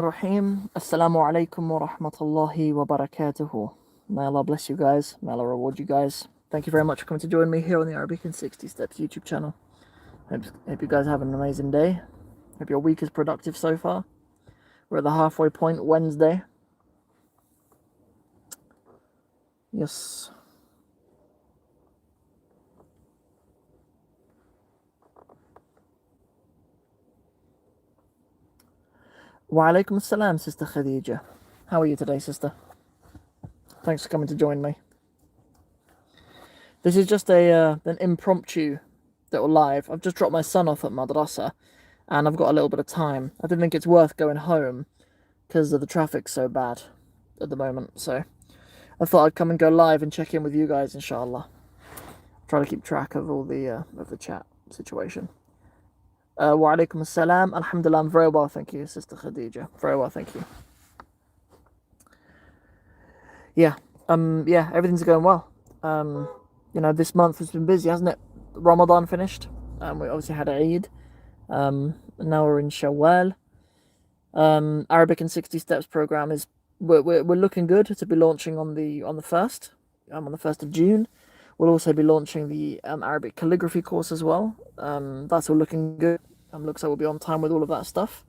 Rahim. Assalamu alaikum wa rahmatullahi wa barakatuhu. May Allah bless you guys. May Allah reward you guys. Thank you very much for coming to join me here on the Arabic in 60 Steps YouTube channel. Hope you guys have an amazing day. Hope your week is productive so far. We're at the halfway point, Wednesday. Yes. Wa alaikum assalam, Sister Khadija. How are you today, sister? Thanks for coming to join me. This is just an impromptu little live. I've just dropped my son off at madrasa, and I've got a little bit of time. I didn't think it's worth going home because the traffic's so bad at the moment. So I thought I'd come and go live and check in with you guys, inshallah. Try to keep track of all the chat situation. Wa alaikum assalam. Alhamdulillah, I'm very well, thank you, Sister Khadija. Very well, thank you. Yeah, everything's going well. This month has been busy, hasn't it? Ramadan finished. We obviously had Eid. Now we're in Shawwal. Arabic in 60 Steps program is we're looking good to be launching on the 1st, on the 1st of June. We'll also be launching the Arabic calligraphy course as well. That's all looking good. Looks like we'll be on time with all of that stuff.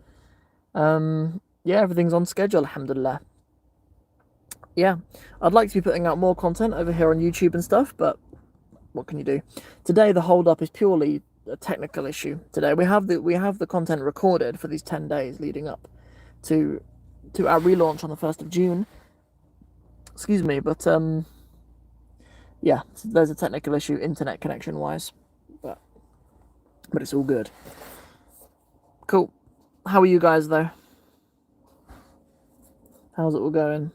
Everything's on schedule, alhamdulillah. Yeah, I'd like to be putting out more content over here on YouTube and stuff, but what can you do? Today the hold up is purely a technical issue. Today we have the content recorded for these 10 days leading up to our relaunch on the 1st of June. Excuse me, but yeah, there's a technical issue internet connection wise, but it's all good. Cool. How are you guys though? How's it all going?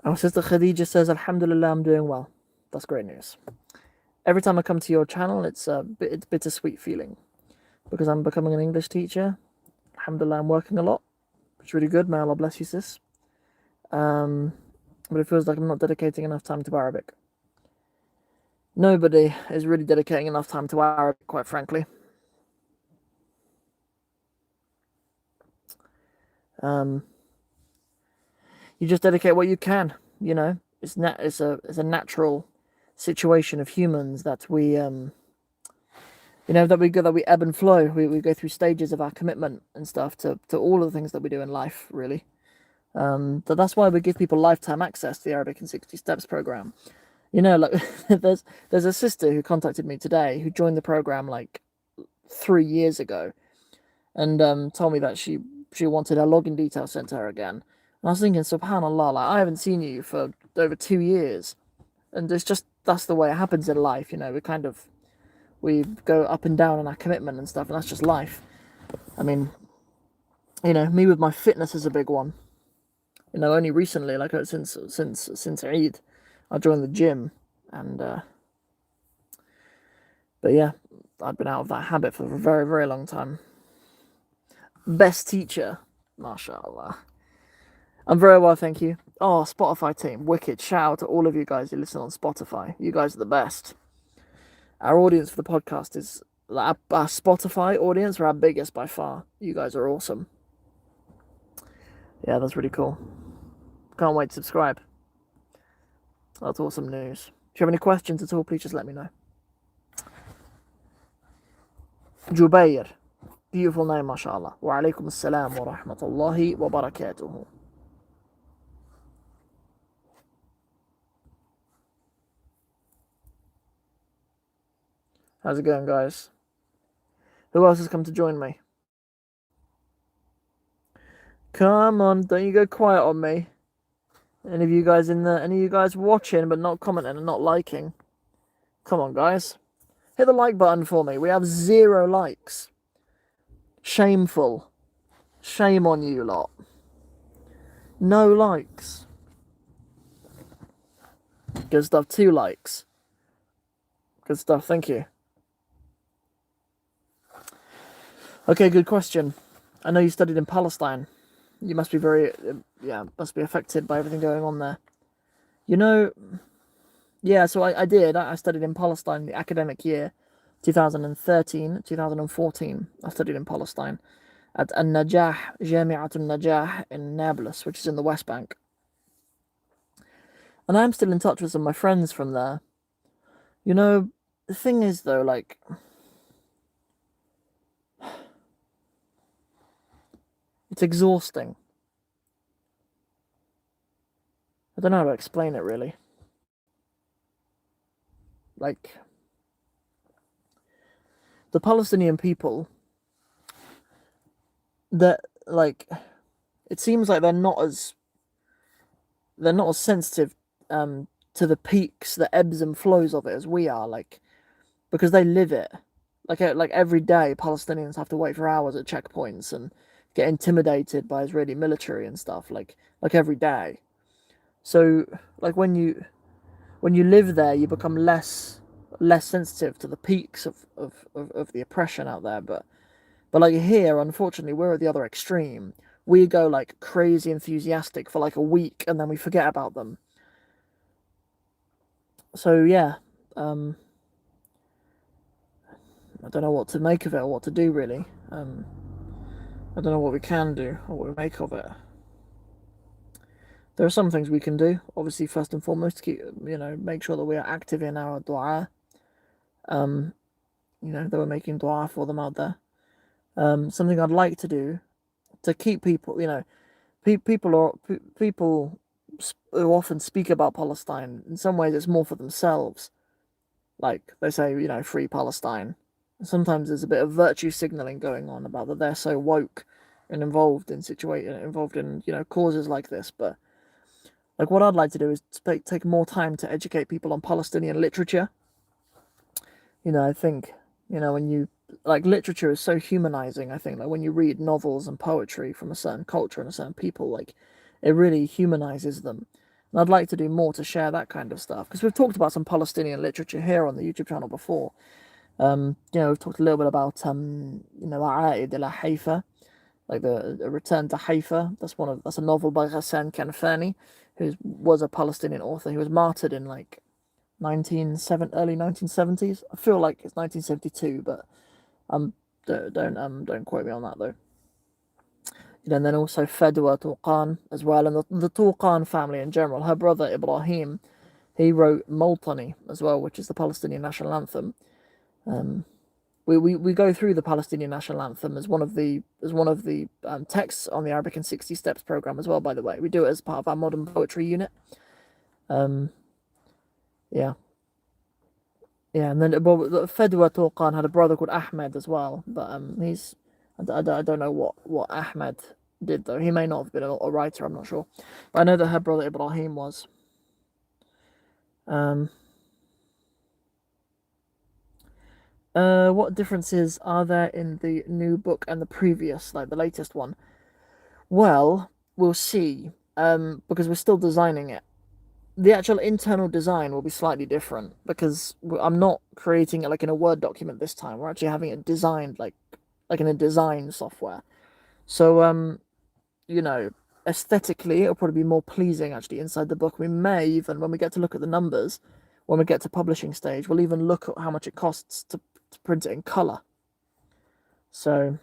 Our sister Khadija says, Alhamdulillah, I'm doing well. That's great news. Every time I come to your channel, it's a bittersweet feeling because I'm becoming an English teacher. Alhamdulillah, I'm working a lot. It's really good. May Allah bless you, sis. But it feels like I'm not dedicating enough time to Arabic. Nobody is really dedicating enough time to Arabic, quite frankly. You just dedicate what you can. You know, it's a natural situation of humans that we that we ebb and flow. We go through stages of our commitment and stuff to all of the things that we do in life, really. That's why we give people lifetime access to the Arabic in 60 Steps program. You know, like there's a sister who contacted me today who joined the program like 3 years ago, and told me that she wanted her login details sent to her again. And I was thinking, subhanallah, like I haven't seen you for over 2 years, and it's just that's the way it happens in life. You know, we go up and down in our commitment and stuff, and that's just life. I mean, you know, me with my fitness is a big one. You know, only recently, like since Eid, I joined the gym, and but yeah, I'd been out of that habit for a very, very long time. Best teacher, mashallah. I'm very well, thank you. Oh, Spotify team, wicked! Shout out to all of you guys who listen on Spotify. You guys are the best. Our audience for the podcast is our Spotify audience are our biggest by far. You guys are awesome. Yeah, that's really cool. Can't wait to subscribe. That's awesome news. If you have any questions at all, please just let me know. Jubair. Beautiful name, mashallah. Wa alaikum assalam wa rahmatullahi wa barakatuhu. How's it going, guys? Who else has come to join me? Come on, don't you go quiet on me. Any of you guys watching but not commenting and not liking? Come on, guys. Hit the like button for me. We have 0 likes. Shameful. Shame on you lot. No likes. Good stuff. 2 likes. Good stuff. Thank you. Okay, good question. I know you studied in Palestine. You must be very, must be affected by everything going on there. You know, yeah, so I did. I studied in Palestine the academic year 2013, 2014. I studied in Palestine at An-Najah, Jami'at An-Najah in Nablus, which is in the West Bank. And I'm still in touch with some of my friends from there. You know, the thing is, though, like, it's exhausting. I don't know how to explain it, really. Like, the Palestinian people, that, like, it seems like they're not as sensitive to the peaks, the ebbs and flows of it as we are, like, because they live it. Like every day, Palestinians have to wait for hours at checkpoints and get intimidated by Israeli military and stuff. Like every day. So like when you live there, you become less sensitive to the peaks of the oppression out there. But like here, unfortunately, we're at the other extreme. We go like crazy enthusiastic for like a week and then we forget about them. So yeah, I don't know what to make of it or what to do really. I don't know what we can do or what we make of it. There are some things we can do. Obviously, first and foremost, make sure that we are active in our dua. That we're making dua for them out there. Something I'd like to do to keep people, people who often speak about Palestine. In some ways, it's more for themselves. Like they say, free Palestine. Sometimes there's a bit of virtue signaling going on about that they're so woke and involved in causes like this. But like what I'd like to do is take more time to educate people on Palestinian literature. I think when you like literature is so humanizing. I think like when you read novels and poetry from a certain culture and a certain people, like it really humanizes them. And I'd like to do more to share that kind of stuff because we've talked about some Palestinian literature here on the YouTube channel before. We've talked a little bit about A'aid ila Haifa, like the Return to Haifa. That's a novel by Ghassan Kanfani, who was a Palestinian author. He was martyred in like early 1970s. I feel like it's 1972, but don't quote me on that though. And then also Fadwa Tuqan as well, and the Tuqan family in general. Her brother Ibrahim, he wrote Multani as well, which is the Palestinian national anthem. We go through the Palestinian national anthem as one of the texts on the Arabic in 60 Steps program as well. By the way, we do it as part of our modern poetry unit. Yeah. Yeah, and then Fadwa Tuqan had a brother called Ahmed as well, but I don't know what Ahmed did though. He may not have been a writer. I'm not sure, but I know that her brother Ibrahim was. What differences are there in the new book and the previous, like the latest one? Well, we'll see. Because we're still designing it. The actual internal design will be slightly different because I'm not creating it like in a Word document this time. We're actually having it designed like in a design software. So aesthetically it'll probably be more pleasing actually inside the book. We may even, when we get to look at the numbers, when we get to publishing stage, we'll even look at how much it costs to print it in color. So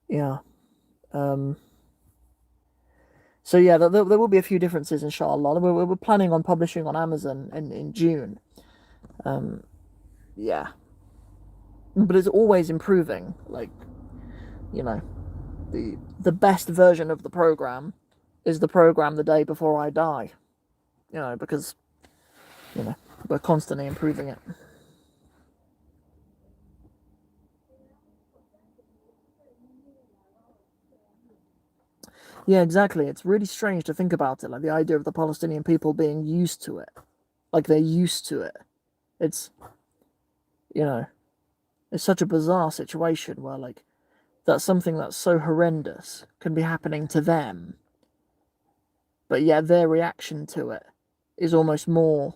yeah. So yeah, there will be a few differences, inshallah. We're planning on publishing on Amazon in June. Yeah, but it's always improving. Like, the best version of the program is the program the day before I die. Because we're constantly improving it. Yeah, exactly. It's really strange to think about it, like the idea of the Palestinian people being used to it. Like they're used to it. It's you know, it's such a bizarre situation where like that something that's so horrendous can be happening to them, but yet their reaction to it is almost more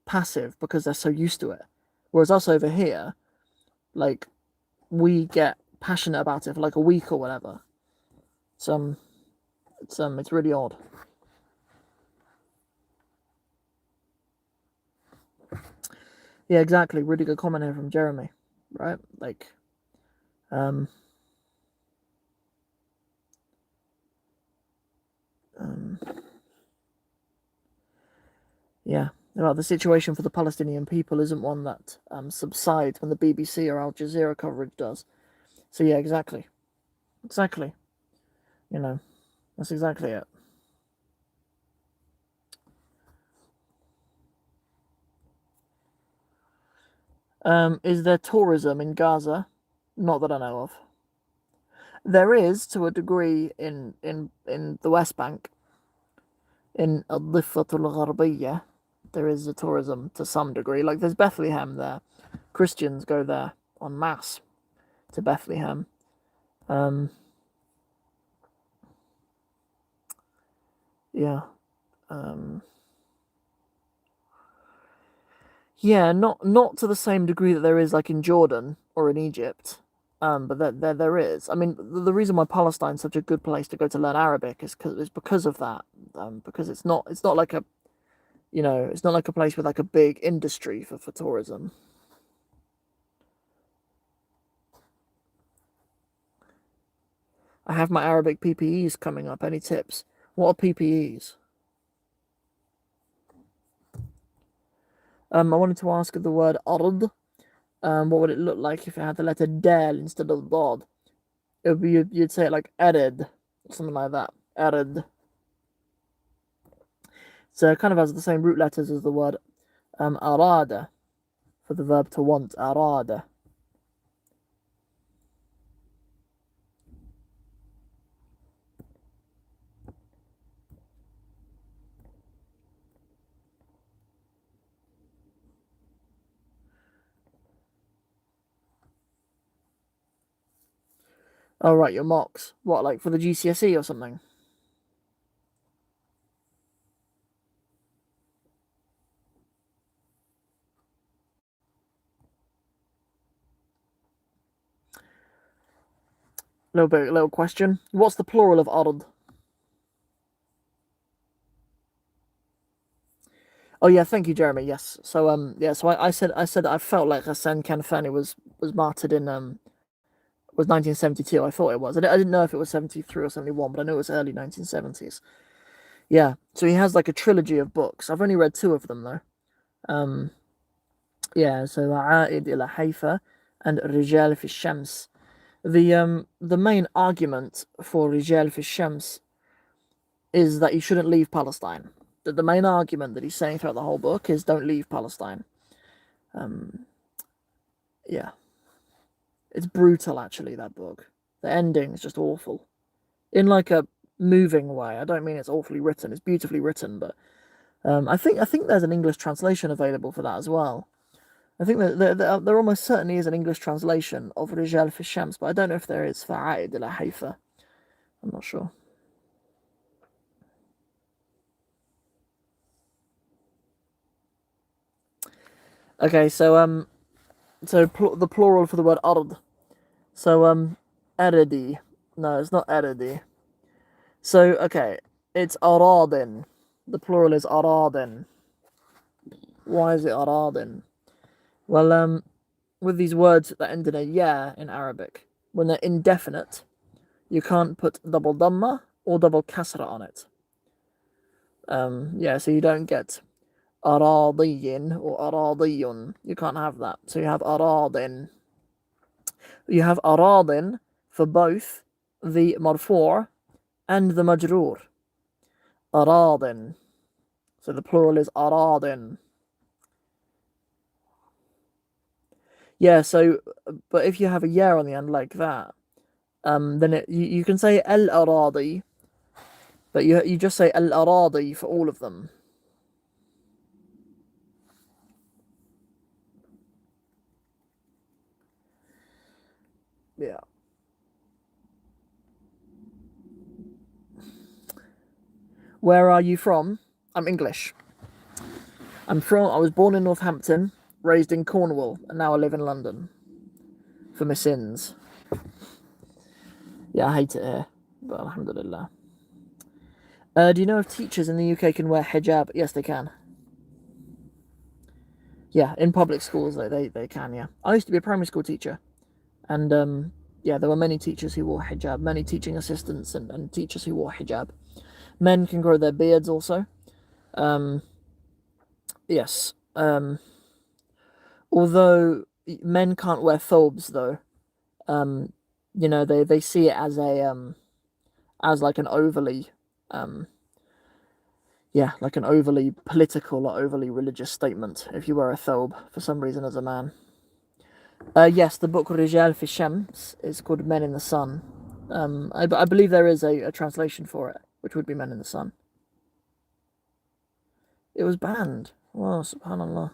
passive because they're so used to it. Whereas us over here, like, we get passionate about it for like a week or whatever. It's really odd. Yeah, exactly. Really good comment here from Jeremy, right? Like, um, yeah, about the situation for the Palestinian people isn't one that subsides when the BBC or Al Jazeera coverage does. So yeah, exactly. You know, that's exactly it. Is there tourism in Gaza? Not that I know of. There is, to a degree, in the West Bank, in Al-Dhiffatul Gharbiyya. There is a tourism to some degree. Like, there's Bethlehem there. Christians go there en masse to Bethlehem. Yeah. Yeah, not to the same degree that there is like in Jordan or in Egypt. But there is. I mean, the reason why Palestine's such a good place to go to learn Arabic is because of that. Because it's not like a, it's not like a place with like a big industry for tourism. I have my Arabic PPEs coming up. Any tips? What are PPEs? I wanted to ask the word ard. What would it look like if it had the letter dal instead of dad? It would be you'd say it like arid, something like that. Arid. So it kind of has the same root letters as the word arada for the verb to want. Arada. Oh right, your mocks. What, like for the GCSE or something? Little question. What's the plural of ard? Oh yeah, thank you, Jeremy. Yes. So yeah, so I said I felt like Hassan Kanfani was martyred in was 1972. I thought it was. I didn't know if it was 73 or 71, but I know it was early 1970s. Yeah. So he has like a trilogy of books. I've only read two of them though. Um yeah, so عائد إلى حيفا and رجال في الشمس. The main argument for رجال في الشمس is that you shouldn't leave Palestine. The main argument that he's saying throughout the whole book is don't leave Palestine. Yeah. It's brutal actually, that book. The ending is just awful. In like a moving way. I don't mean it's awfully written, it's beautifully written, but I think there's an English translation available for that as well. I think that there almost certainly is an English translation of Rijal fi Shams, but I don't know if there is for Aid ila Haifa. I'm not sure. Okay, the plural for the word ard. So aradi. No, it's not aradi. So okay, it's aradin. The plural is aradin. Why is it aradin? Well, with these words that end in a ya in Arabic, when they're indefinite, you can't put double dhamma or double kasra on it. Yeah, so you don't get aradiyin or aradiyun. You can't have that. So you have aradin. You have aradin for both the marfu' and the majroor. Aradin. So the plural is aradin. Yeah, so but if you have a ya on the end like that, then you can say al aradi, but you just say al aradi for all of them. Yeah. Where are you from? I'm English. I was born in Northampton, raised in Cornwall, and now I live in London for my sins. Yeah, I hate it here, but alhamdulillah. Do you know if teachers in the UK can wear hijab? Yes, they can. Yeah, in public schools, they can, yeah. I used to be a primary school teacher, and yeah, there were many teachers who wore hijab, many teaching assistants and teachers who wore hijab. Men can grow their beards also. Um, yes. Although men can't wear thobes though. Um, they see it as like an overly um yeah, like an overly political or overly religious statement if you wear a thobe for some reason as a man. Yes, the book Rijal fi Shams is called Men in the Sun. I believe there is a translation for it, which would be Men in the Sun. It was banned. Well, subhanallah.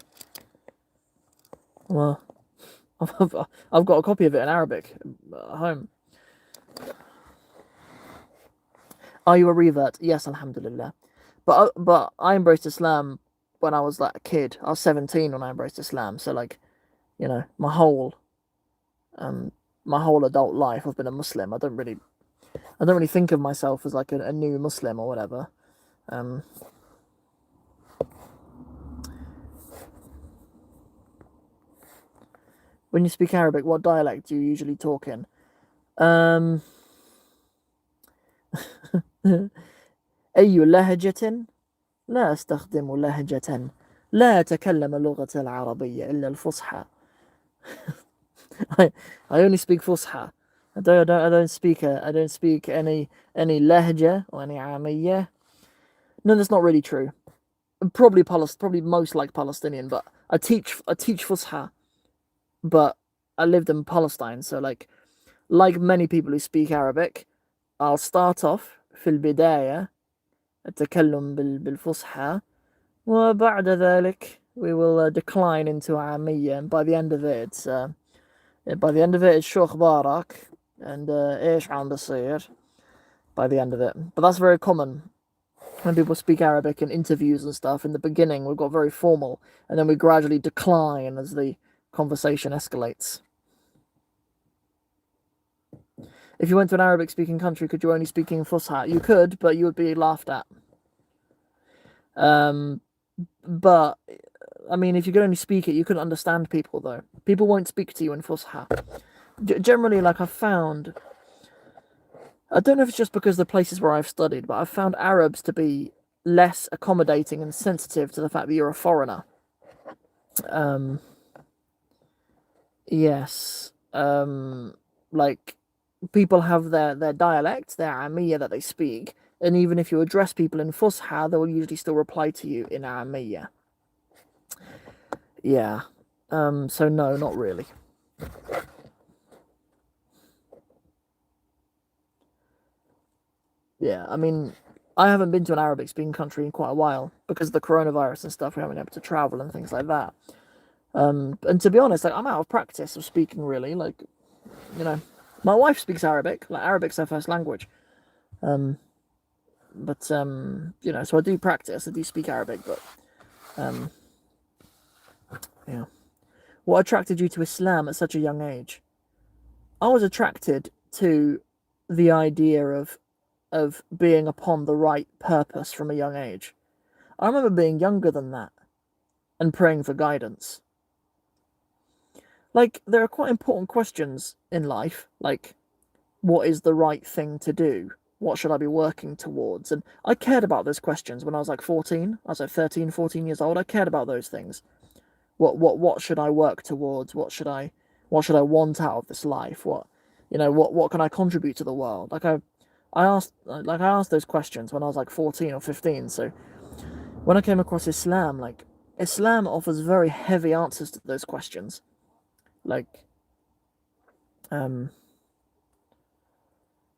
Well, I've got a copy of it in Arabic at home. Are you a revert? Yes, alhamdulillah. But I embraced Islam when I was like a kid. I was 17 when I embraced Islam. So like, my um whole adult life I've been a Muslim. I don't really think of myself as like a new Muslim or whatever. Um when you speak Arabic, what dialect do you usually talk in? Um أي لهجة؟ لا أستخدم لهجة. لا أتكلم اللغة العربية إلا الفصحى. I I only speak Fusha. I don't speak any Lahja or any Amiyya. No, that's not really true. Probably most like Palestinian, but I teach Fusha, but I lived in Palestine, so like many people who speak Arabic, I'll start off في البداية التكلم بالفصحى وبعد ذلك we will decline into Amiyya, and by the end of it, it's شو أخبارك and إيش عم بصير by the end of it. But that's very common when people speak Arabic in interviews and stuff. In the beginning, we've got very formal, and then we gradually decline as the conversation escalates. If you went to an Arabic speaking country, could you only speak in Fusha? You could, but you would be laughed at. But I mean, if you could only speak it, you couldn't understand people though. People won't speak to you in Fusha. Generally, like I've found, I don't know if it's just because the places where I've studied, but I've found Arabs to be less accommodating and sensitive to the fact that you're a foreigner. Um, yes. Like people have their dialect, their Amiyya that they speak, and even if you address people in Fusha, they will usually still reply to you in Amiyya. Yeah. So no, not really. Yeah, I mean, I haven't been to an Arabic speaking country in quite a while because of the coronavirus and stuff. We haven't been able to travel and things like that. And to be honest, like I'm out of practice of speaking really. Like, you know, my wife speaks Arabic. Like Arabic's her first language. Um, but so I do practice. I do speak Arabic, but um, yeah. What attracted you to Islam at such a young age? I was attracted to the idea of being upon the right purpose from a young age. I remember being younger than that and praying for guidance. Like, there are quite important questions in life, like, what is the right thing to do? What should I be working towards? And I cared about those questions when I was like 14. I was like 13, 14 years old. I cared about those things. What should I work towards? What should I want out of this life? What can I contribute to the world? I asked those questions when I was like 14 or 15. So when I came across Islam, like Islam offers very heavy answers to those questions. Like, um,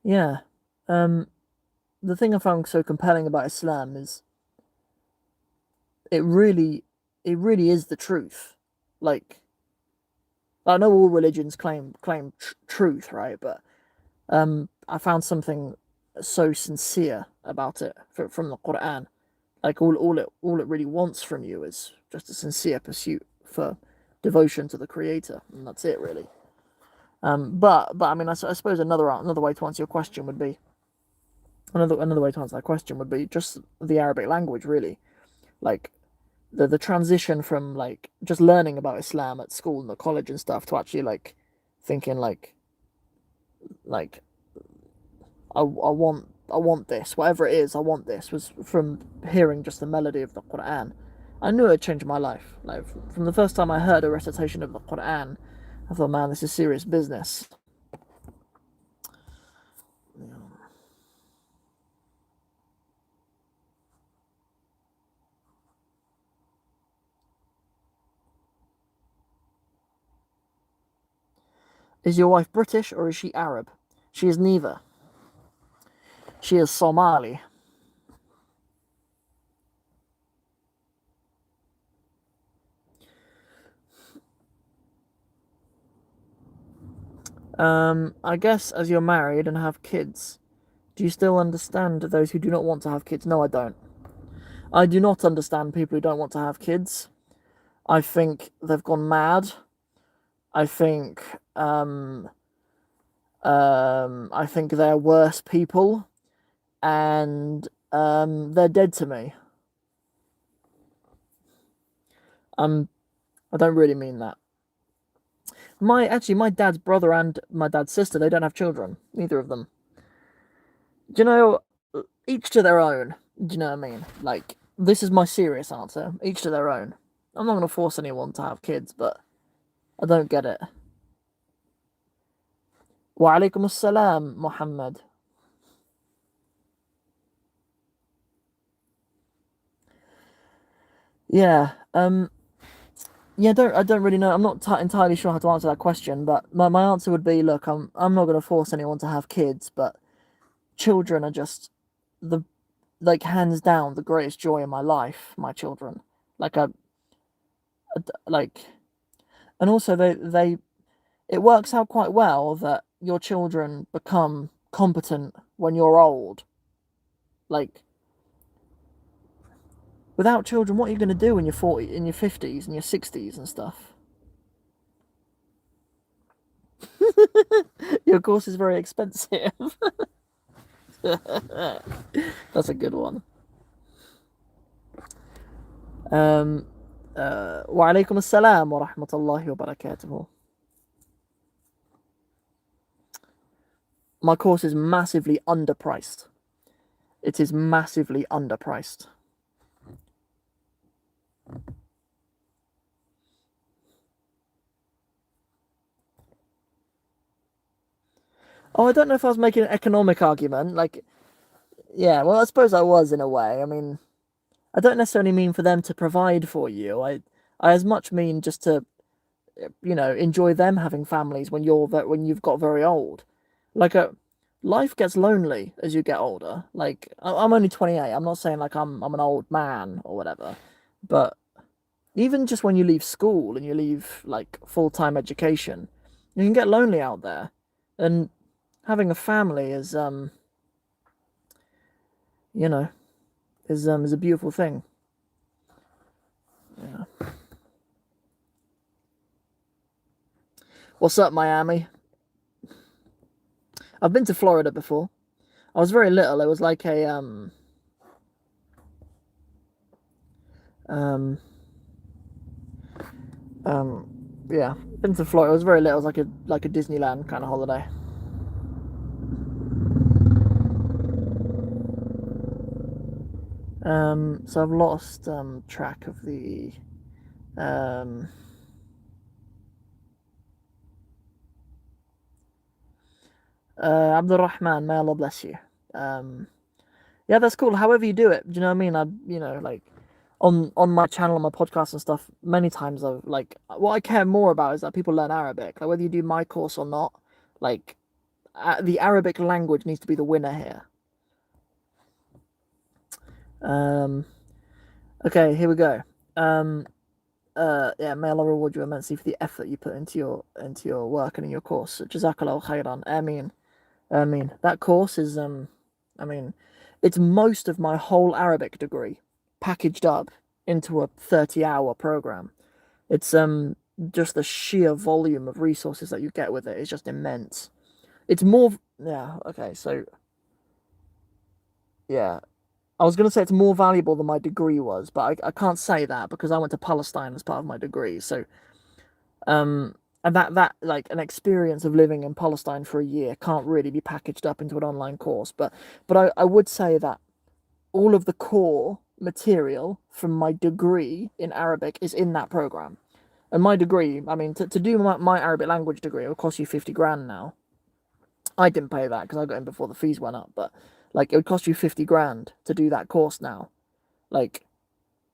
yeah, um, the thing I found so compelling about Islam is it really, it really is the truth. Like, I know all religions claim truth, right? But I found something so sincere about it from the Quran. Like all it really wants from you is just a sincere pursuit for devotion to the Creator, and that's it really. But I mean, I suppose another way to answer your question would be another way to answer that question would be just the Arabic language, really. Like the transition from like just learning about Islam at school and the college and stuff to actually like thinking like I want this, whatever it is, I want this, was from hearing just the melody of the Quran. I knew it changed my life. Like from the first time I heard a recitation of the Quran, I thought, man, this is serious business. Is your wife British or is she Arab? She is neither. She is Somali. I guess as you're married and have kids, do you still understand those who do not want to have kids? No, I don't. I do not understand people who don't want to have kids. I think they've gone mad. I think I think they're worse people, and they're dead to me. I don't really mean that. My dad's brother and my dad's sister, they don't have children, neither of them. Do you know, each to their own. Do you know what I mean? Like, this is my serious answer. Each to their own. I'm not going to force anyone to have kids, but I don't get it. Wa alaikum assalam, Muhammad. Yeah. Yeah, I don't really know. I'm not entirely sure how to answer that question, but my answer would be, look, I'm not going to force anyone to have kids, but children are just the like hands down the greatest joy in my life. My children, like like, and also they it works out quite well that your children become competent when you're old. Like without children, what are you going to do in your 40, in your 50s, and your 60s and stuff? Your course is very expensive. That's a good one. Um, wa alaikum assalam wa rahmatullahi wa barakatuh. My course is massively underpriced. It is massively underpriced. Oh, I don't know if I was making an economic argument. Like, yeah, well, I suppose I was in a way. I mean, I don't necessarily mean for them to provide for you. I as much mean just to, enjoy them having families when when you've got very old. Like life gets lonely as you get older. Like I'm only 28. I'm not saying like I'm an old man or whatever, but even just when you leave school and you leave like full-time education, you can get lonely out there, and having a family you know, is a beautiful thing. Yeah. What's up, Miami? I've been to Florida before. I was very little. It was like a um um yeah. Been to Florida. It was very little. It was like a Disneyland kind of holiday. So I've lost track of the um Abdul Rahman, may Allah bless you. Um yeah, that's cool. However you do it, do you know what I mean? Like on my channel, on my podcast and stuff, many times I've like what I care more about is that people learn Arabic. Like whether you do my course or not, like the Arabic language needs to be the winner here. Um, okay, here we go. Um, Yeah, may Allah reward you immensely for the effort you put into your work and in your course. Jazakallah khairan. I mean, that course is I mean, it's most of my whole Arabic degree packaged up into a 30-hour program. It's just the sheer volume of resources that you get with it is just immense. It's more, yeah, okay, so yeah. I was gonna say it's more valuable than my degree was, but I can't say that because I went to Palestine as part of my degree. So um and that like an experience of living in Palestine for a year can't really be packaged up into an online course. But I would say that all of the core material from my degree in Arabic is in that program. And my degree, I mean, to do my Arabic language degree, it will cost you 50 grand now. I didn't pay that because I got in before the fees went up, but like it would cost you 50 grand to do that course now. Like,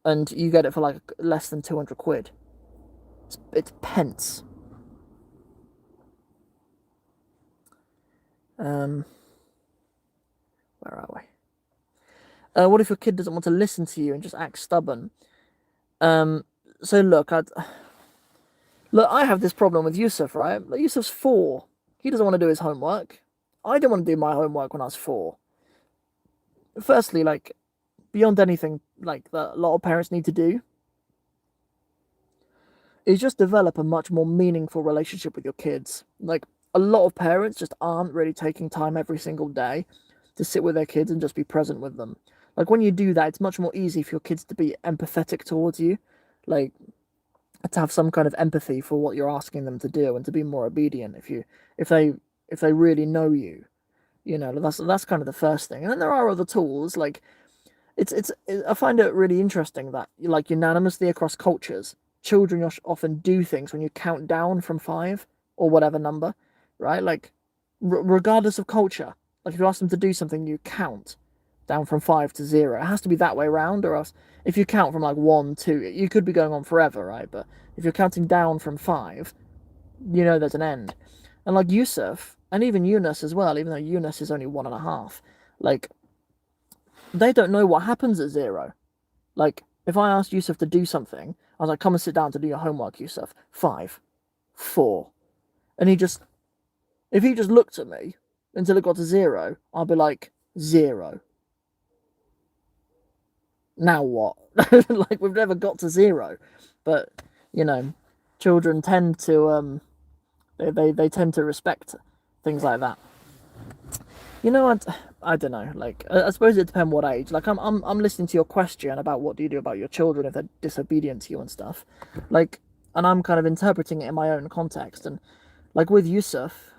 and you get it for like less than 200 quid. It's pence. Um, where are we? What if your kid doesn't want to listen to you and just act stubborn? Um, so look, I have this problem with Yusuf, right? Like, Yusuf's 4. He doesn't want to do his homework. I didn't want to do my homework when I was 4. Firstly, like, beyond anything, like, that a lot of parents need to do is just develop a much more meaningful relationship with your kids. Like, a lot of parents just aren't really taking time every single day to sit with their kids and just be present with them. Like, when you do that, it's much more easy for your kids to be empathetic towards you. Like, to have some kind of empathy for what you're asking them to do and to be more obedient if they if they really know you. That's kind of the first thing. And then there are other tools like I find it really interesting that like unanimously across cultures, children often do things when you count down from 5 or whatever number, right? Like regardless of culture, like if you ask them to do something, you count down from 5 to 0. It has to be that way around, or else if you count from like 1, 2, you could be going on forever, right? But if you're counting down from 5, there's an end. And like Yusuf, and even Yunus as well, even though Yunus is only 1.5, like they don't know what happens at 0. Like if I asked Yusuf to do something, I was like, come and sit down to do your homework, Yusuf. 5, 4. And if he just looked at me until it got to 0, I'd be like, 0. Now what? Like we've never got to 0. But, you know, children tend to they tend to respect things like that. I don't know. Like I suppose it depends what age. Like I'm listening to your question about what do you do about your children if they're disobedient to you and stuff. Like, and I'm kind of interpreting it in my own context. And like with Yusuf,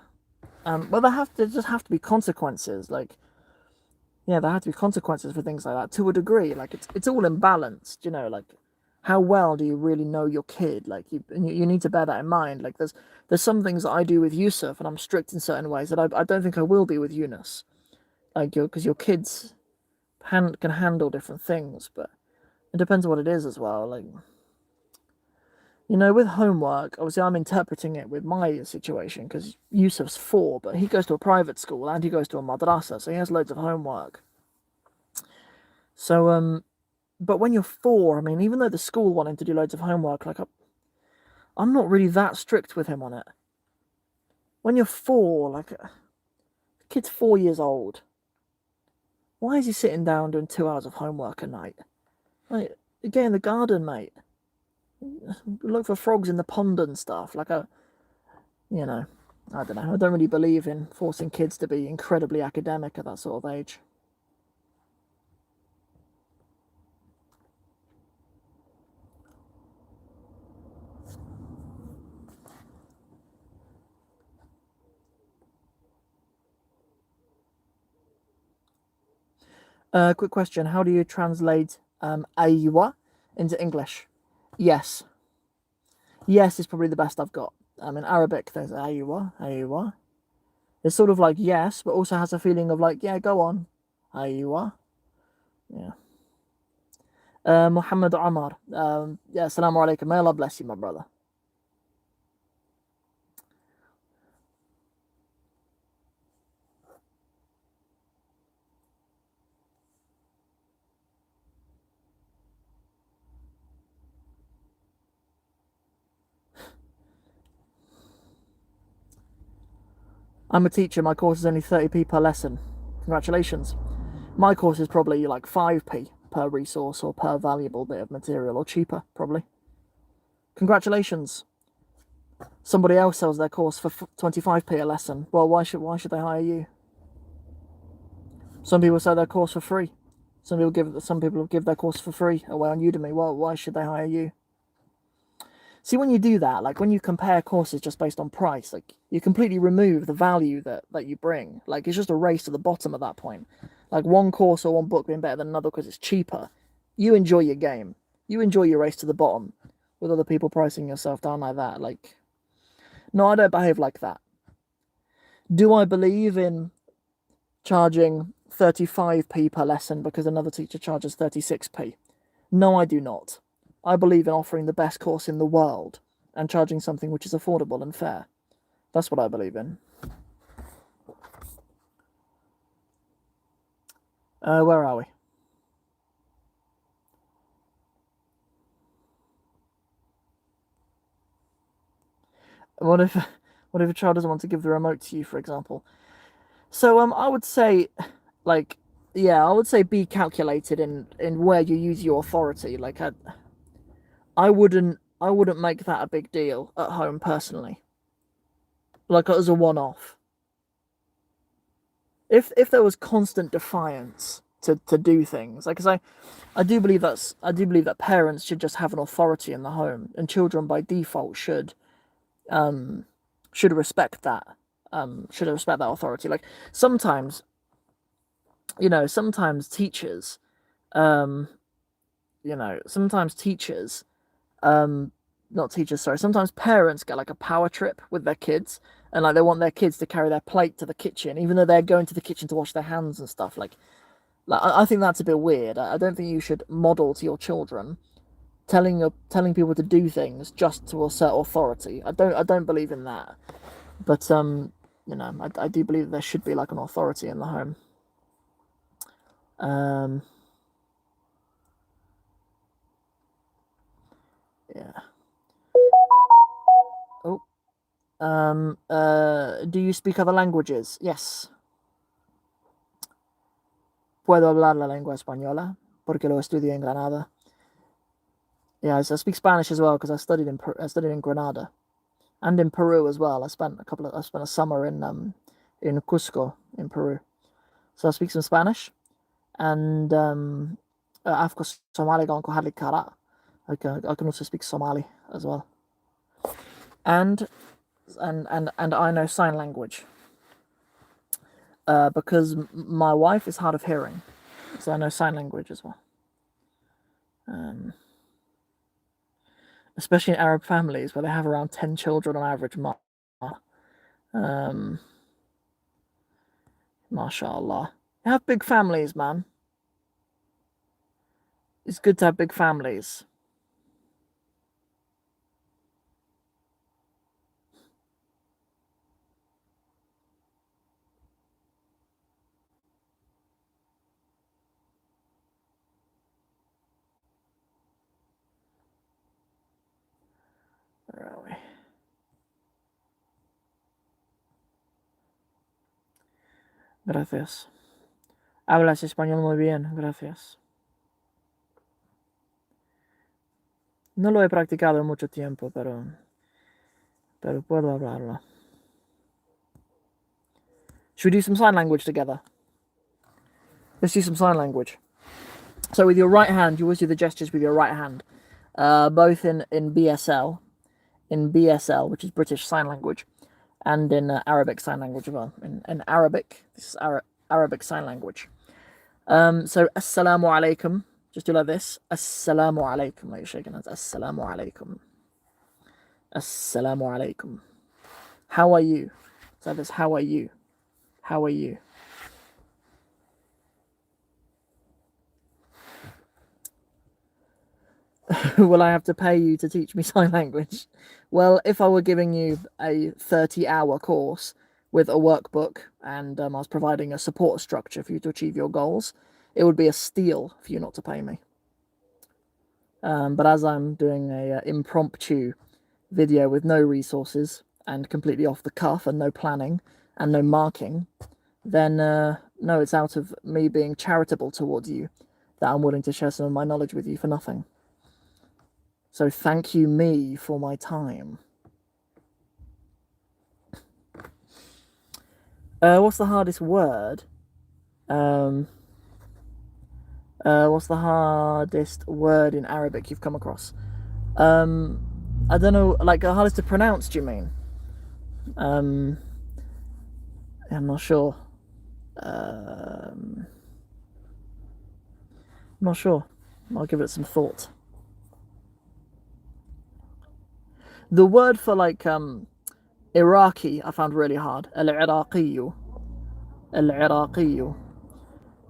well, there just have to be consequences. Like, yeah, there have to be consequences for things like that to a degree. Like it's all imbalanced. Like how well do you really know your kid? Like you need to bear that in mind. Like there's some things that I do with Yusuf and I'm strict in certain ways that I don't think I will be with Yunus. Like because your kids can handle different things, but it depends on what it is as well. Like with homework, obviously I'm interpreting it with my situation because Yusuf's 4, but he goes to a private school and he goes to a madrasa, so he has loads of homework. So but when you're 4, I mean, even though the school want him to do loads of homework, like I'm not really that strict with him on it. When you're 4, like the kid's 4 years old, why is he sitting down doing 2 hours of homework a night? Like, get in the garden, mate. Look for frogs in the pond and stuff. You know, I don't know. I don't really believe in forcing kids to be incredibly academic at that sort of age. Quick question. How do you translate aywa into English? Yes. Yes is probably the best I've got. In Arabic, there's aywa, aywa. It's sort of like yes, but also has a feeling of like, yeah, go on. Aywa. Yeah. Muhammad Omar. Yeah, assalamu alaikum. May Allah bless you, my brother. I'm a teacher, my course is only 30p per lesson. Congratulations. My course is probably like 5p per resource or per valuable bit of material, or cheaper, probably. Congratulations. Somebody else sells their course for 25p a lesson. Well, why should they hire you? Some people sell their course for free. Some people give their course for free away on Udemy. Well, why should they hire you? See, when you do that, like when you compare courses just based on price, like you completely remove the value that you bring. Like it's just a race to the bottom at that point. Like one course or one book being better than another because it's cheaper. You enjoy your game. You enjoy your race to the bottom with other people pricing yourself down like that. Like, no, I don't behave like that. Do I believe in charging 35p per lesson because another teacher charges 36p? No, I do not. I believe in offering the best course in the world and charging something which is affordable and fair. That's what I believe in. Where are we? What if a child doesn't want to give the remote to you, for example? So I would say, like, yeah, I would say be calculated in where you use your authority. Like I wouldn't make that a big deal at home personally. Like as a one-off. If there was constant defiance to do things, like, cause I do believe that parents should just have an authority in the home, and children by default should respect that. Should respect that authority. Like sometimes, sometimes teachers, um, sometimes teachers, not teachers, sorry, sometimes parents get like a power trip with their kids, and like they want their kids to carry their plate to the kitchen, even though they're going to the kitchen to wash their hands and stuff. Like I think that's a bit weird. I don't think you should model to your children telling people to do things just to assert authority. I don't believe in that. But I do believe there should be like an authority in the home. Yeah. Oh. Do you speak other languages? Yes. Puedo hablar la lengua española porque lo estudié en Granada. Yeah, I speak Spanish as well because I studied in Granada and in Peru as well. I spent a summer in Cusco in Peru. So I speak some Spanish, and I've got Somali going hardly kara. I can also speak Somali as well, and I know sign language because my wife is hard of hearing, so I know sign language as well. Especially in Arab families where they have around 10 children on average. MashaAllah. They have big families, man. It's good to have big families. Where are we? Gracias. Hablas español muy bien, gracias. No lo he practicado en mucho tiempo, pero puedo hablarlo. Should we do some sign language together? Let's do some sign language. So with your right hand, you always do the gestures with your right hand, both in BSL, which is British Sign Language, and in Arabic Sign Language as well. In Arabic, this is Arabic Sign Language. So Assalamu alaikum. Just do like this. Assalamu alaikum. Like you're shaking hands. Assalamu alaikum. Assalamu alaikum. How are you? So this. How are you? How are you? Will I have to pay you to teach me sign language? Well, if I were giving you a 30-hour course with a workbook and I was providing a support structure for you to achieve your goals, it would be a steal for you not to pay me. But as I'm doing a impromptu video with no resources and completely off the cuff and no planning, and no marking, then no, it's out of me being charitable towards you that I'm willing to share some of my knowledge with you for nothing. So thank you me for my time. What's the hardest word? What's the hardest word in Arabic you've come across? I don't know, like the hardest to pronounce, do you mean? I'm not sure. I'm not sure. I'll give it some thought. The word for like Iraqi I found really hard. Al-Iraqiyu. Al-Iraqiyu.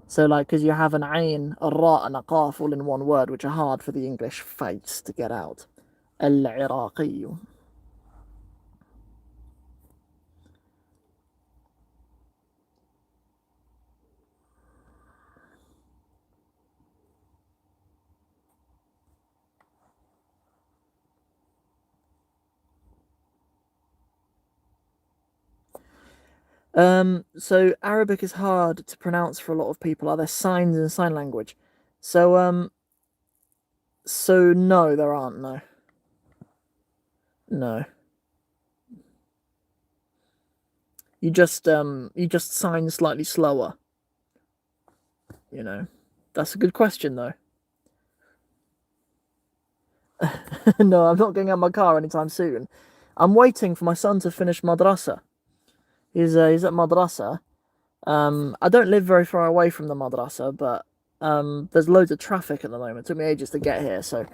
So like, because you have an ayn, a ra, and a qaf all in one word, which are hard for the English face to get out. Al-Iraqiyu. So Arabic is hard to pronounce for a lot of people. Are there signs in sign language? So no, there aren't. No, no. You just sign slightly slower. You know, that's a good question though. No, I'm not getting out my car anytime soon. I'm waiting for my son to finish madrasa. He's at madrasa. I don't live very far away from the madrasa, but there's loads of traffic at the moment. It took me ages to get here, so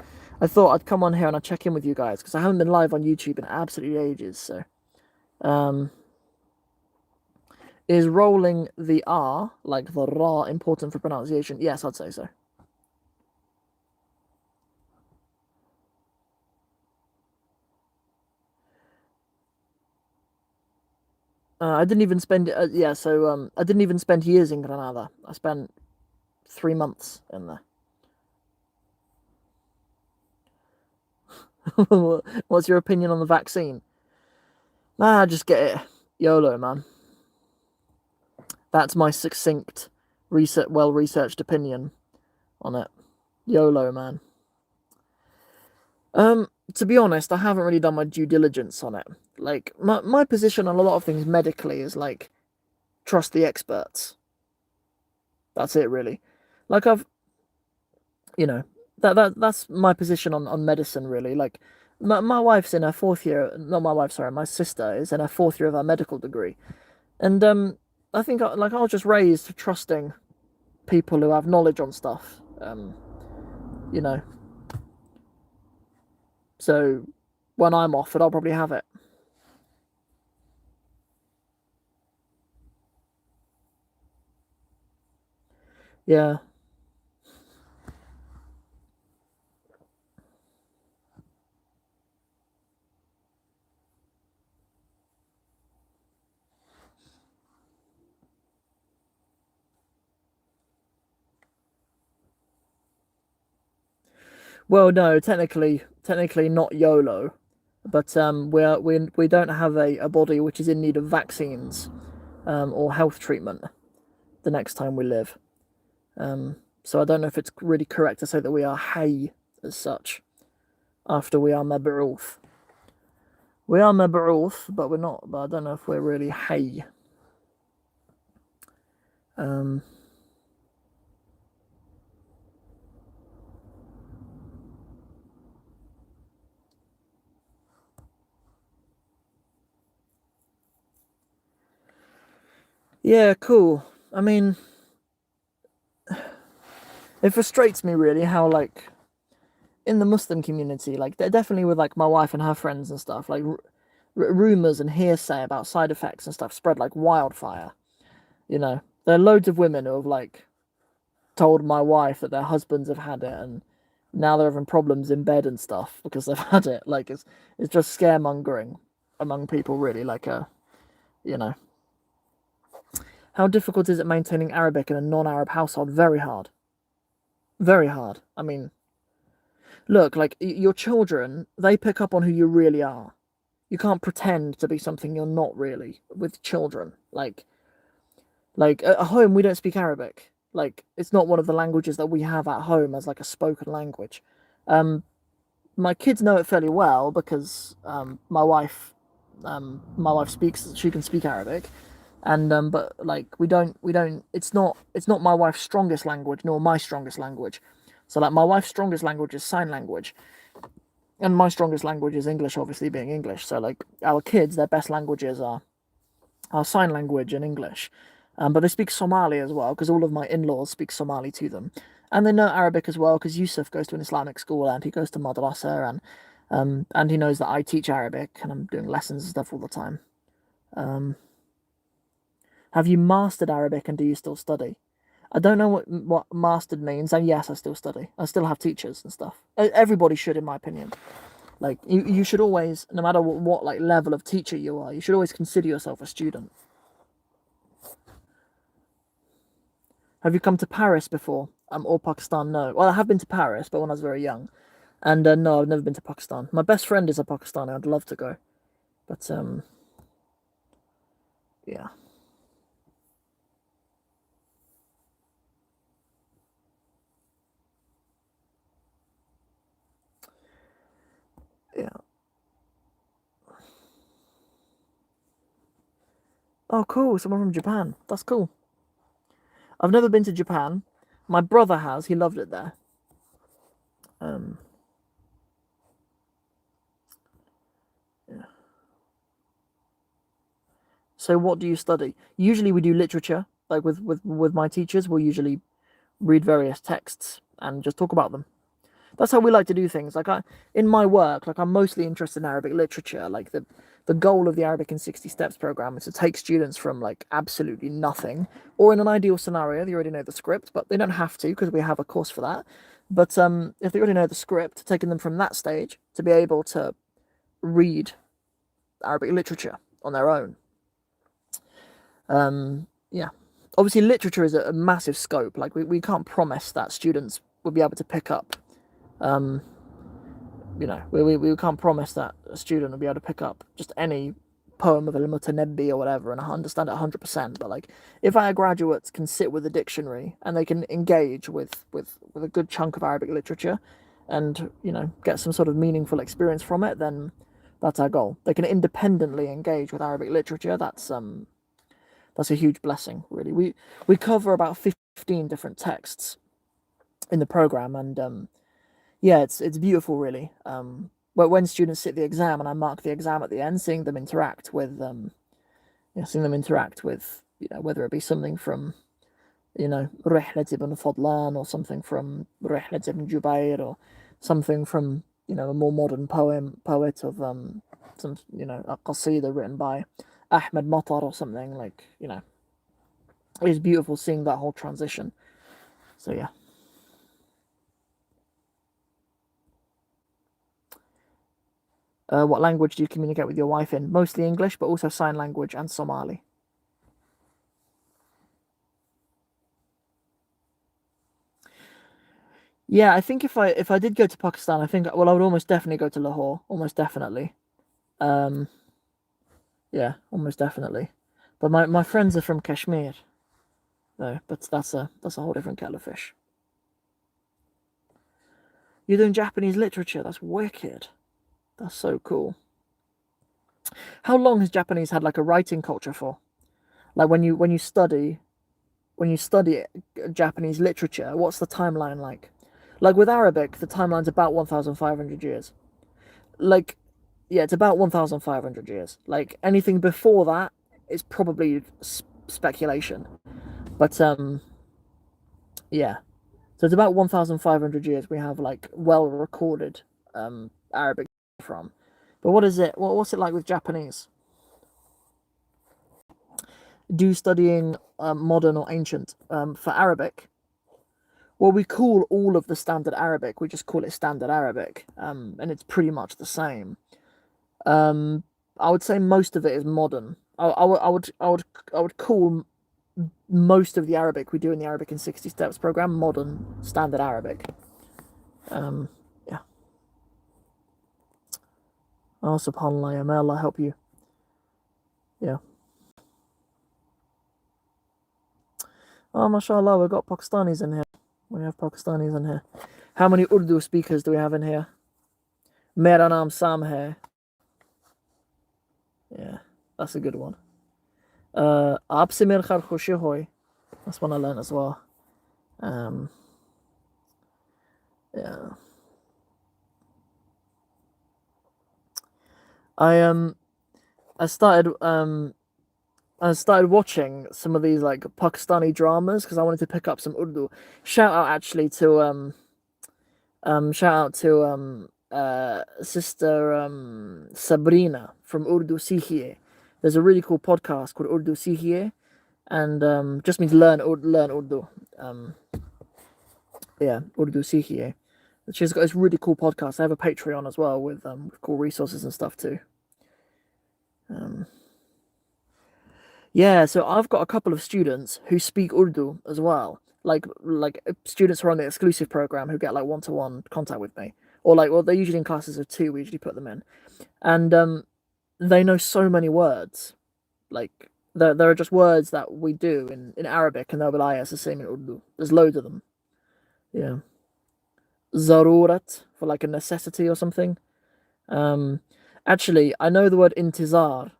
I thought I'd come on here and I'd check in with you guys because I haven't been live on YouTube in absolutely ages. So, um, is rolling the R, like the ra, important for pronunciation? Yes, I'd say so. I didn't even spend yeah, so I didn't even spend years in Granada. I spent 3 months in there. What's your opinion on the vaccine? Nah, just get it. YOLO, man. That's my succinct, well researched opinion on it. YOLO, man. To be honest, I haven't really done my due diligence on it. Like my position on a lot of things medically is like trust the experts. That's it really. Like I've you know, that's my position on medicine really. Like my wife's in her fourth year, not my wife, sorry, my sister is in her fourth year of her medical degree. And I think like I was just raised trusting people who have knowledge on stuff. You know. So when I'm offered, I'll probably have it. Yeah. Well, no, technically not YOLO, but we don't have a body which is in need of vaccines, or health treatment the next time we live. So I don't know if it's really correct to say that we are hay as such after we are mab'uth. We are mab'uth, but we're not. But I don't know if we're really hay. Um, yeah, cool. I mean, it frustrates me really how like in the Muslim community, like they're definitely with like my wife and her friends and stuff, like rumors and hearsay about side effects and stuff spread like wildfire. You know, there are loads of women who have like told my wife that their husbands have had it and now they're having problems in bed and stuff because they've had it. Like it's just scaremongering among people really. Like you know, how difficult is it maintaining Arabic in a non-Arab household? Very hard. Very hard. I mean, look, like your children, they pick up on who you really are. You can't pretend to be something you're not really with children. Like at home, we don't speak Arabic. Like it's not one of the languages that we have at home as like a spoken language. Um, my kids know it fairly well because my wife speaks. She can speak Arabic, and but like we don't. It's not my wife's strongest language nor my strongest language. So like my wife's strongest language is sign language, and my strongest language is English, obviously being English. So like our kids, their best languages are sign language and English. But they speak Somali as well because all of my in-laws speak Somali to them, and they know Arabic as well because Yusuf goes to an Islamic school and he goes to madrasa and he knows that I teach Arabic and I'm doing lessons and stuff all the time. Um, have you mastered Arabic and do you still study? I don't know what mastered means, and yes, I still study. I still have teachers and stuff. Everybody should, in my opinion. Like you should always, no matter what like level of teacher you are, you should always consider yourself a student. Have you come to Paris before? Or Pakistan? No. Well, I have been to Paris, but when I was very young. And no, I've never been to Pakistan. My best friend is a Pakistani. I'd love to go, but yeah, yeah. Oh, cool. Someone from Japan. That's cool. I've never been to Japan. My brother has. He loved it there. Um, yeah. So, what do you study? Usually, we do literature. Like with my teachers, we'll usually read various texts and just talk about them. That's how we like to do things. In my work, like I'm mostly interested in Arabic literature. Like the goal of the Arabic in 60 Steps program is to take students from like absolutely nothing, or in an ideal scenario, they already know the script, but they don't have to because we have a course for that. But if they already know the script, taking them from that stage to be able to read Arabic literature on their own. Yeah. Obviously, literature is a massive scope. Like we can't promise that students will be able to pick up um, we can't promise that a student will be able to pick up just any poem of al-Mutanabbi or whatever and understand it 100%. But like, if our graduates can sit with a dictionary and they can engage with a good chunk of Arabic literature, and get some sort of meaningful experience from it, then that's our goal. They can independently engage with Arabic literature. That's a huge blessing, really. We cover about 15 different texts in the program, and yeah, it's beautiful, really. But when students sit the exam and I mark the exam at the end, seeing them interact with whether it be something from Rihlat ibn Fadlan or something from Rihlat ibn Jubair or something from a more modern poet of some a qasida written by Ahmed Matar or something like it's beautiful seeing that whole transition. So yeah. What language do you communicate with your wife in? Mostly English, but also sign language and Somali. Yeah, I think if I did go to Pakistan, I think I would almost definitely go to Lahore, almost definitely. Um, yeah, almost definitely. But my friends are from Kashmir, though. But that's a whole different kettle of fish. You're doing Japanese literature. That's wicked. That's so cool. How long has Japanese had like a writing culture for? Like when you study Japanese literature, what's the timeline like? Like with Arabic, the timeline's about 1,500 years. Like, yeah, it's about 1,500 years. Like anything before that is probably speculation. But yeah. So it's about 1,500 years we have like well recorded Arabic from. But what is it? What's it like with Japanese? Do studying modern or ancient for Arabic? Well, we call all of the standard Arabic. We just call it standard Arabic, and it's pretty much the same. Um, I would say most of it is modern. I would call most of the Arabic we do in the Arabic in 60 Steps program modern standard Arabic. Um, yeah. Oh, subhanAllah, yeah, may Allah help you. Yeah. Oh, mashallah, we've got Pakistanis in here. We have Pakistanis in here. How many Urdu speakers do we have in here? Mera naam Sam hai. Yeah, that's a good one. Aap se mere khar khushi hoy. That's one I learned as well. Yeah. I I started watching some of these like Pakistani dramas because I wanted to pick up some Urdu. Shout out actually to shout out to sister Sabrina from Urdu Sikhiye. There's a really cool podcast called Urdu Sikhiye, and just means learn Urdu. Um, yeah, Urdu Sikhiye. She's got this really cool podcast. I have a Patreon as well with cool resources and stuff too. Yeah, so I've got a couple of students who speak Urdu as well. Like students who are on the exclusive program who get like one-to-one contact with me. Or like well they're usually in classes of two, we usually put them in. And they know so many words. Like there are just words that we do in Arabic and they'll be like, yeah, it's the same in Urdu. There's loads of them. Yeah. Zarurat for like a necessity or something. Um Actually I know the word intizar.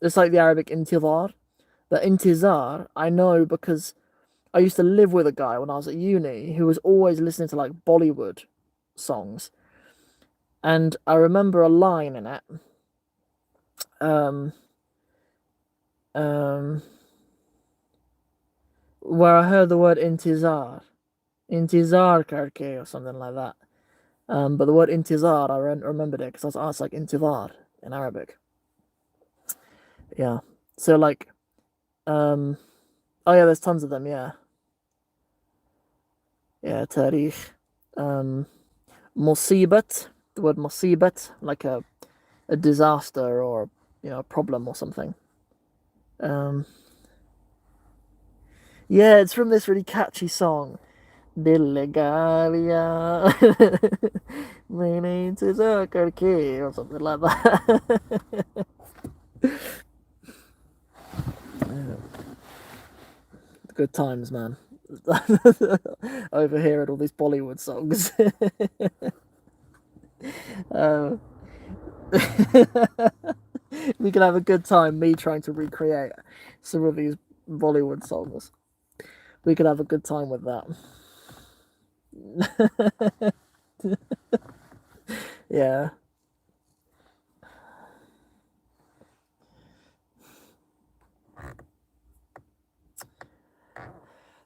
It's like the Arabic intizar. But intizar, I know because I used to live with a guy when I was at uni who was always listening to like Bollywood songs. And I remember a line in it. Um, um, where I heard the word intizar karke or something like that. But the word intizar, I remembered it because I was asked like intizar in Arabic. Yeah. So like, um, oh yeah, there's tons of them. Yeah. Yeah. Tarikh. Um, Musibat, the word musibat, like a disaster or a problem or something. Um, yeah, it's from this really catchy song. Dillegalia, my name is Akarke or something like that. Good times, man. Over here at all these Bollywood songs. um, we can have a good time. Me trying to recreate some of these Bollywood songs. We could have a good time with that. Yeah.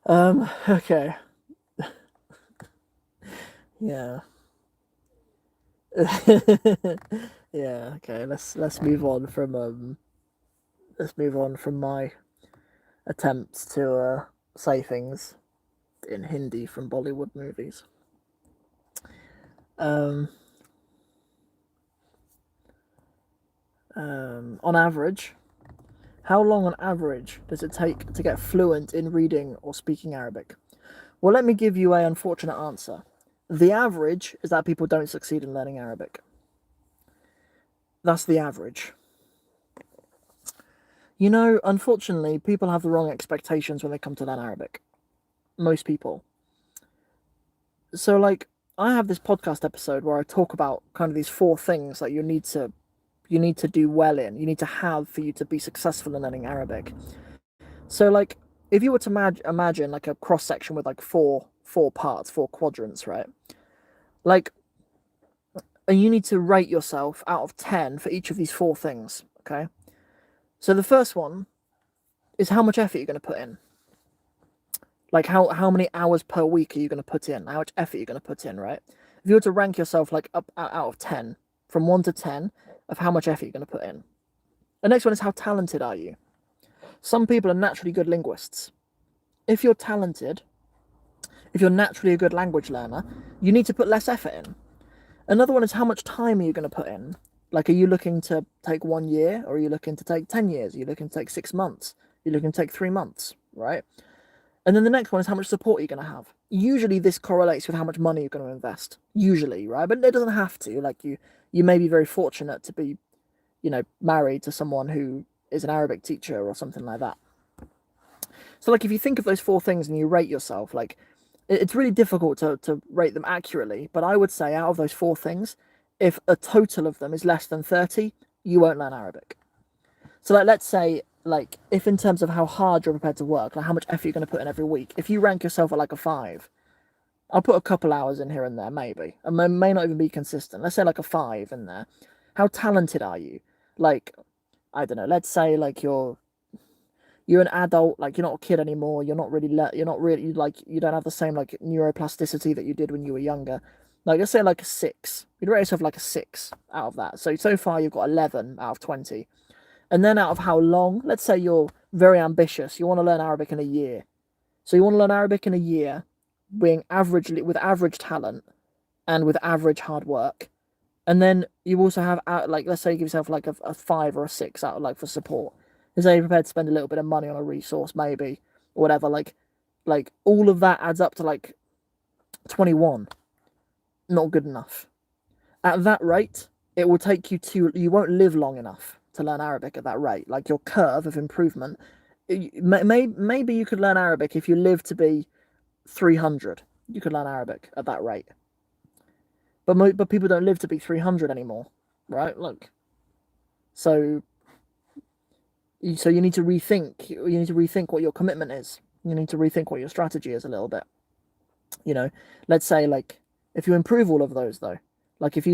Okay. Yeah. Yeah, okay. Let's move on from my attempts to say things in Hindi from Bollywood movies. Um on average, how long on average does it take to get fluent in reading or speaking Arabic? Well, let me give you an unfortunate answer. The average is that people don't succeed in learning Arabic. That's the average. Unfortunately, people have the wrong expectations when they come to learn Arabic. Most people. So, like, I have this podcast episode where I talk about kind of these four things that you need to do well in. You need to have for you to be successful in learning Arabic. So, like, if you were to imagine like a cross section with like four parts, four quadrants, right? Like, and you need to rate yourself out of 10 for each of these four things. Okay. So the first one is how much effort you're going to put in. Like how many hours per week are you going to put in? How much effort you're going to put in, right? If you were to rank yourself like up out of 10, from 1 to 10 of how much effort you're going to put in. The next one is how talented are you? Some people are naturally good linguists. If you're talented, if you're naturally a good language learner, you need to put less effort in. Another one is how much time are you going to put in? Like, are you looking to take 1 year or are you looking to take 10 years? Are you looking to take 6 months? Are you looking to take 3 months, right? And then the next one is how much support you're going to have. Usually this correlates with how much money you're going to invest. Usually, right? But it doesn't have to. Like you may be very fortunate to be, married to someone who is an Arabic teacher or something like that. So like if you think of those four things and you rate yourself, like it's really difficult to rate them accurately, but I would say out of those four things, if a total of them is less than 30, you won't learn Arabic. So like let's say like if in terms of how hard you're prepared to work, like how much effort you're going to put in every week, if you rank yourself at like a 5, I'll put a couple hours in here and there, maybe. And may not even be consistent. Let's say like a 5 in there. How talented are you? Like, I don't know, let's say like you're an adult, like you're not a kid anymore, you're not really like you don't have the same like neuroplasticity that you did when you were younger. Like let's say like a 6. You'd rate yourself like a 6 out of that. So far you've got 11 out of 20. And then out of how long, let's say you're very ambitious, you want to learn Arabic in a year. So you want to learn Arabic in a year, being averagely with average talent and with average hard work. And then you also have like let's say you give yourself like a 5 or a 6 out like for support. Is they prepared to spend a little bit of money on a resource, maybe, or whatever. Like all of that adds up to like 21. Not good enough. At that rate, it will take you won't live long enough to learn Arabic at that rate. Like your curve of improvement, maybe you could learn Arabic if you live to be 300. You could learn Arabic at that rate. But people don't live to be 300 anymore, right? Look, so you need to rethink. You need to rethink what your commitment is. You need to rethink what your strategy is a little bit. Let's say like if you improve all of those though, like if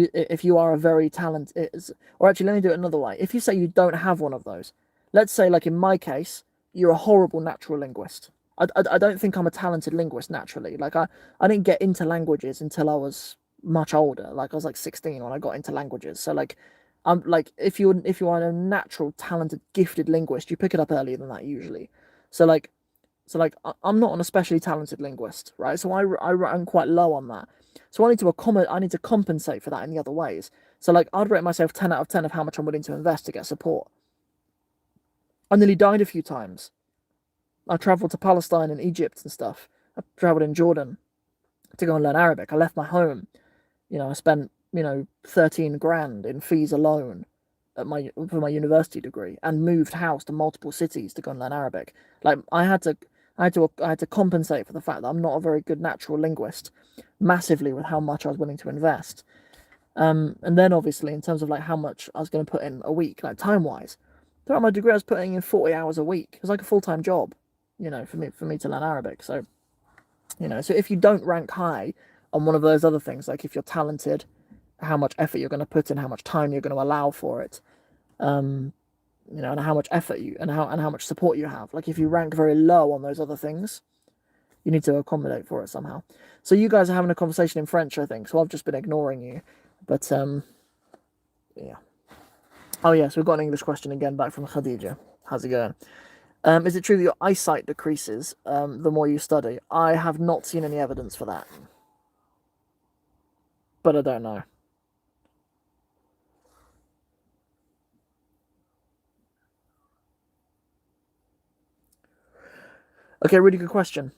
you are a very talented, or actually let me do it another way. If you say you don't have one of those, let's say like in my case, you're a horrible natural linguist. I don't think I'm a talented linguist naturally. Like I didn't get into languages until I was much older. Like I was like 16 when I got into languages. So like I'm like if you are a natural, talented, gifted linguist, you pick it up earlier than that usually. So like I'm not an especially talented linguist, right? So I rank quite low on that. So I need to accommodate. I need to compensate for that in the other ways. So like I'd rate myself 10 out of 10 of how much I'm willing to invest to get support. I nearly died a few times. I travelled to Palestine and Egypt and stuff. I travelled in Jordan to go and learn Arabic. I left my home. I spent 13 grand in fees alone for my university degree, and moved house to multiple cities to go and learn Arabic. Like I had to compensate for the fact that I'm not a very good natural linguist, massively with how much I was willing to invest. And then obviously in terms of like how much I was going to put in a week, like time wise, throughout my degree I was putting in 40 hours a week. It was like a full-time job, for me to learn Arabic. So so if you don't rank high on one of those other things, like if you're talented, how much effort you're going to put in, how much time you're going to allow for it, and how much effort and how much support you have. Like if you rank very low on those other things, you need to accommodate for it somehow. So you guys are having a conversation in French, I think. So I've just been ignoring you, but yeah. Oh yes, we've got an English question again back from Khadija. How's it going? Is it true that your eyesight decreases the more you study? I have not seen any evidence for that, but I don't know. Okay, really good question.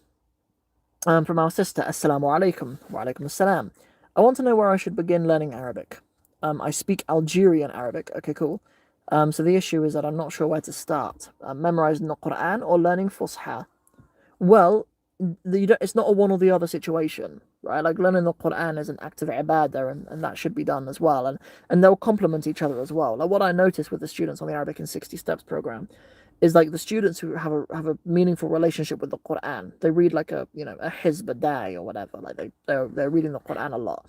From our sister, Assalamu alaikum. Wa alaikum assalam. I want to know where I should begin learning Arabic. I speak Algerian Arabic. Okay, cool. So the issue is that I'm not sure where to start. Memorizing the Quran or learning Fusha. Well, it's not a one or the other situation, right? Like learning the Quran is an act of ibadah, and that should be done as well. And they'll complement each other as well. Like what I noticed with the students on the Arabic in 60 Steps program is like the students who have a meaningful relationship with the Quran. They read like a hizb a day or whatever. Like they're reading the Quran a lot.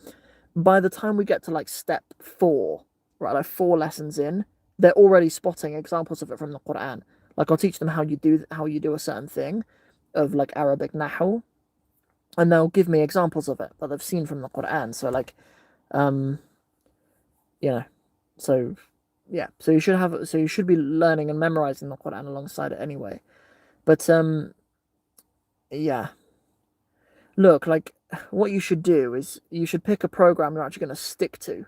By the time we get to like step 4, right, like 4 lessons in, they're already spotting examples of it from the Quran. Like I'll teach them how you do a certain thing of like Arabic nahu, and they'll give me examples of it that they've seen from the Quran. So like, you know, so yeah, so you should be learning and memorizing the Quran alongside it anyway. But yeah, look, like what you should do is you should pick a program you're actually going to stick to.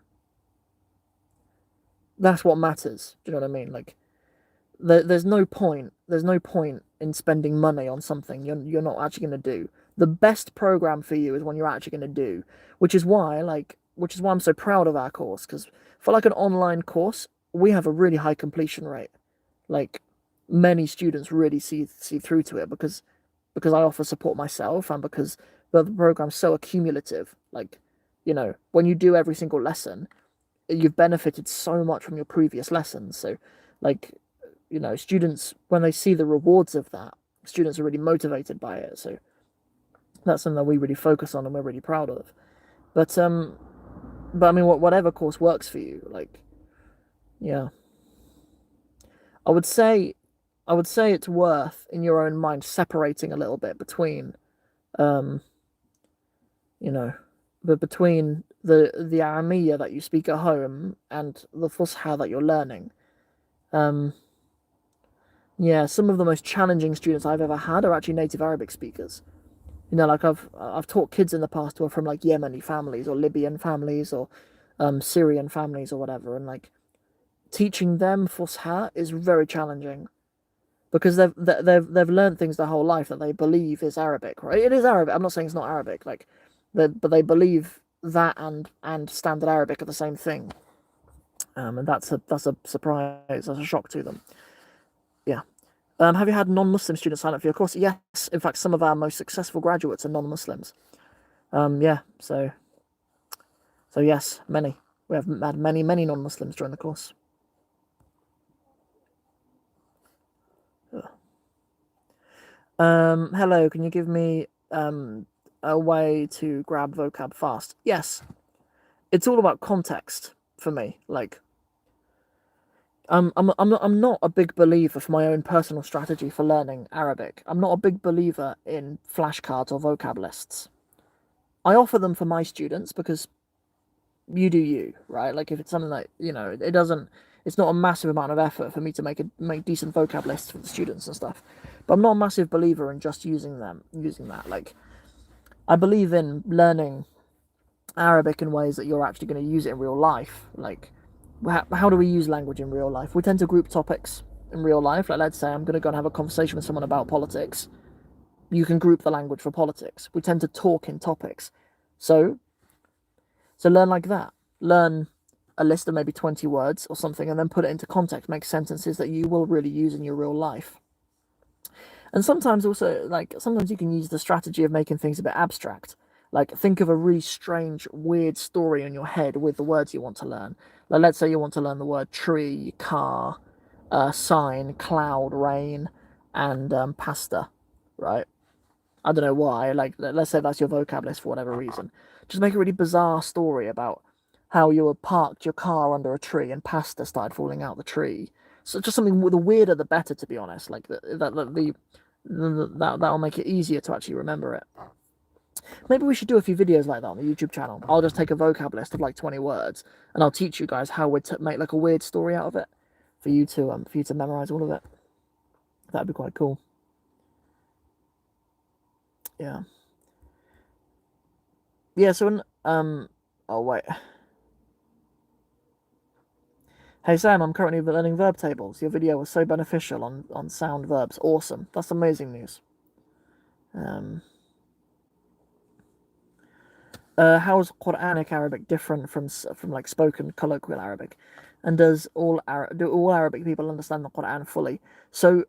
That's what matters. Do you know what I mean? Like there's no point there's no point in spending money on something you're not actually going to do. The best program for you is one you're actually going to do, which is why I'm so proud of our course, because for like an online course, we have a really high completion rate. Like many students really see through to it because I offer support myself, and because the program's so accumulative. Like, when you do every single lesson, you've benefited so much from your previous lessons. So, like, students, when they see the rewards of that, students are really motivated by it. So that's something that we really focus on and we're really proud of. But I mean, whatever course works for you, like, yeah, I would say, I would say it's worth in your own mind separating a little bit between, um, you know, between the Arameya that you speak at home and the Fusha that you're learning. Um, yeah, some of the most challenging students I've ever had are actually native Arabic speakers. Like I've taught kids in the past who are from like Yemeni families or Libyan families or Syrian families or whatever, and like teaching them Fusha is very challenging because they've learned things their whole life that they believe is Arabic, right? It is Arabic. I'm not saying it's not Arabic, like, but they believe that and Standard Arabic are the same thing, and that's a surprise, that's a shock to them. Yeah. Have you had non-Muslim students sign up for your course? Yes. In fact, some of our most successful graduates are non-Muslims. Yeah. So yes, many. We have had many non-Muslims join the course. Hello. Can you give me a way to grab vocab fast? Yes. It's all about context for me. Like, I'm not a big believer for my own personal strategy for learning Arabic. I'm not a big believer in flashcards or vocab lists. I offer them for my students because you do you, right? Like if it's something that, it's not a massive amount of effort for me to make decent vocab lists for the students and stuff. But I'm not a massive believer in just using that. Like, I believe in learning Arabic in ways that you're actually going to use it in real life. Like, how do we use language in real life? We tend to group topics in real life. Like, let's say I'm going to go and have a conversation with someone about politics. You can group the language for politics. We tend to talk in topics. So learn like that. Learn a list of maybe 20 words or something, and then put it into context. Make sentences that you will really use in your real life. And sometimes also, like, sometimes you can use the strategy of making things a bit abstract. Like, think of a really strange, weird story in your head with the words you want to learn. Like, let's say you want to learn the word tree, car, sign, cloud, rain, and pasta, right? I don't know why. Like, let's say that's your vocab list for whatever reason. Just make a really bizarre story about how you had parked your car under a tree and pasta started falling out the tree. So just something, the weirder the better, to be honest. Like that'll make it easier to actually remember it. Maybe we should do a few videos like that on the YouTube channel. I'll just take a vocab list of like 20 words, and I'll teach you guys how we'd make like a weird story out of it for you to memorize all of it. That'd be quite cool. Yeah. Yeah. So oh wait. Hey Sam, I'm currently learning verb tables. Your video was so beneficial on sound verbs. Awesome. That's amazing news. How is Quranic Arabic different from like spoken colloquial Arabic? And do all Arabic people understand the Quran fully? So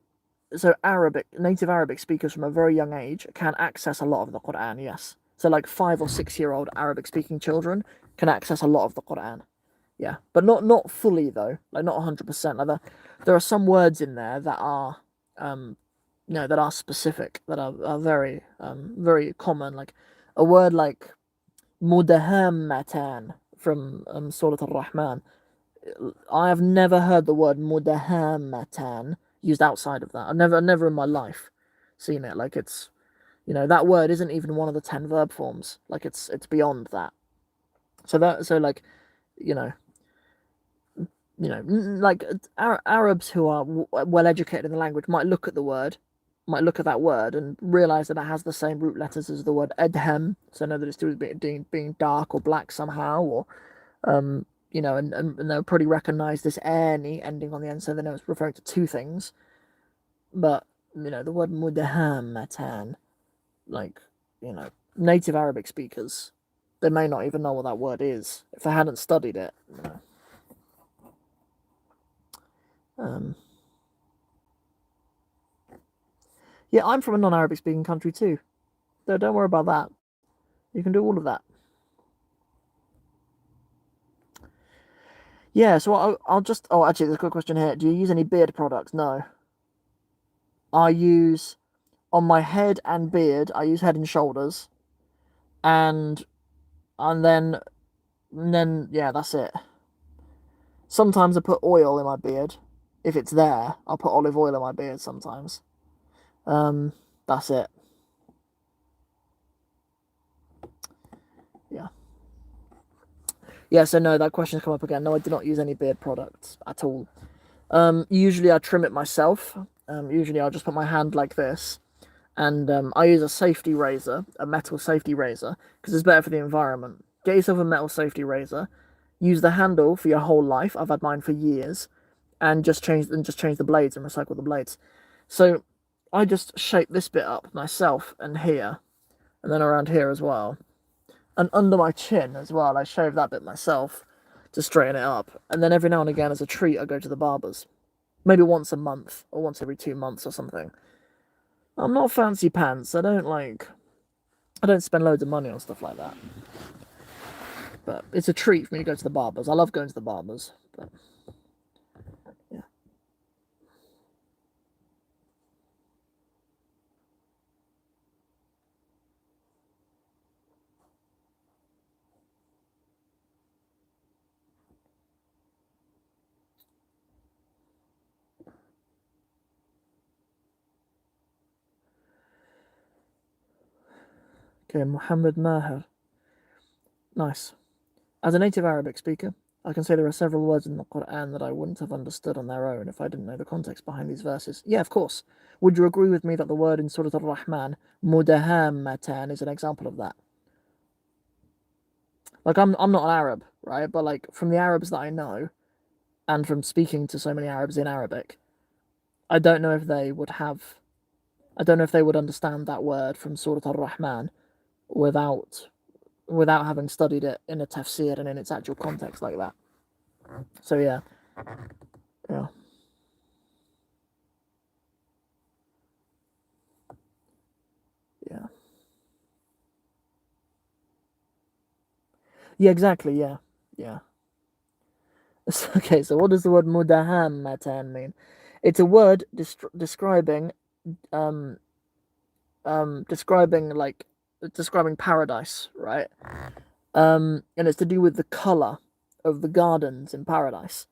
native Arabic speakers from a very young age can access a lot of the Quran, yes. So like 5 or 6 year old Arabic speaking children can access a lot of the Quran. Yeah. But not fully though, like not 100%. Like there are some words in there that are that are specific, that are very common. Like a word like mudahammatan from Surah Al-Rahman. I have never heard the word mudahammatan used outside of that. I've never in my life seen it. Like it's, that word isn't even one of the 10 verb forms. Like it's beyond that. So like, you know, like Arabs who are well educated in the language might look at that word and realize that it has the same root letters as the word edhem, so know that it's to do with being dark or black somehow, or and they'll probably recognize this any ending on the end, so they know it's referring to two things. But the word mudahammatan, like, native Arabic speakers, they may not even know what that word is if they hadn't studied it. Yeah, I'm from a non-Arabic speaking country too. So don't worry about that. You can do all of that. Yeah, so I'll just. Oh, actually, there's a quick question here. Do you use any beard products? No. I use on my head and beard. I use Head and Shoulders, and and then yeah, that's it. Sometimes I put oil in my beard. If it's there, I'll put olive oil in my beard sometimes. Um, that's it. Yeah. Yeah, so no, that question's come up again. No, I do not use any beard products at all. Usually I trim it myself. Usually I'll just put my hand like this, and I use a safety razor, a metal safety razor, because it's better for the environment. Get yourself a metal safety razor. Use the handle for your whole life. I've had mine for years, and just change the blades and recycle the blades. So I just shape this bit up myself, and here, and then around here as well, and under my chin as well. I shave that bit myself to straighten it up, and then every now and again, as a treat, I go to the barbers. Maybe once a month or once every 2 months or something. I'm not fancy pants. I don't spend loads of money on stuff like that. But it's a treat for me to go to the barbers. I love going to the barbers. But yeah. Okay, Muhammad Maher. Nice. As a native Arabic speaker, I can say there are several words in the Quran that I wouldn't have understood on their own if I didn't know the context behind these verses. Yeah, of course. Would you agree with me that the word in Surah Al-Rahman, mudahammatan, is an example of that? Like I'm not an Arab, right? But like from the Arabs that I know, and from speaking to so many Arabs in Arabic, I don't know if they would have I don't know if they would understand that word from Surah Al-Rahman without having studied it in a tafsir and in its actual context like that. So yeah, yeah, yeah, yeah, exactly, yeah, yeah. Okay, so what does the word mudahammatan mean? It's a word um describing describing paradise, right? And it's to do with the color of the gardens in paradise.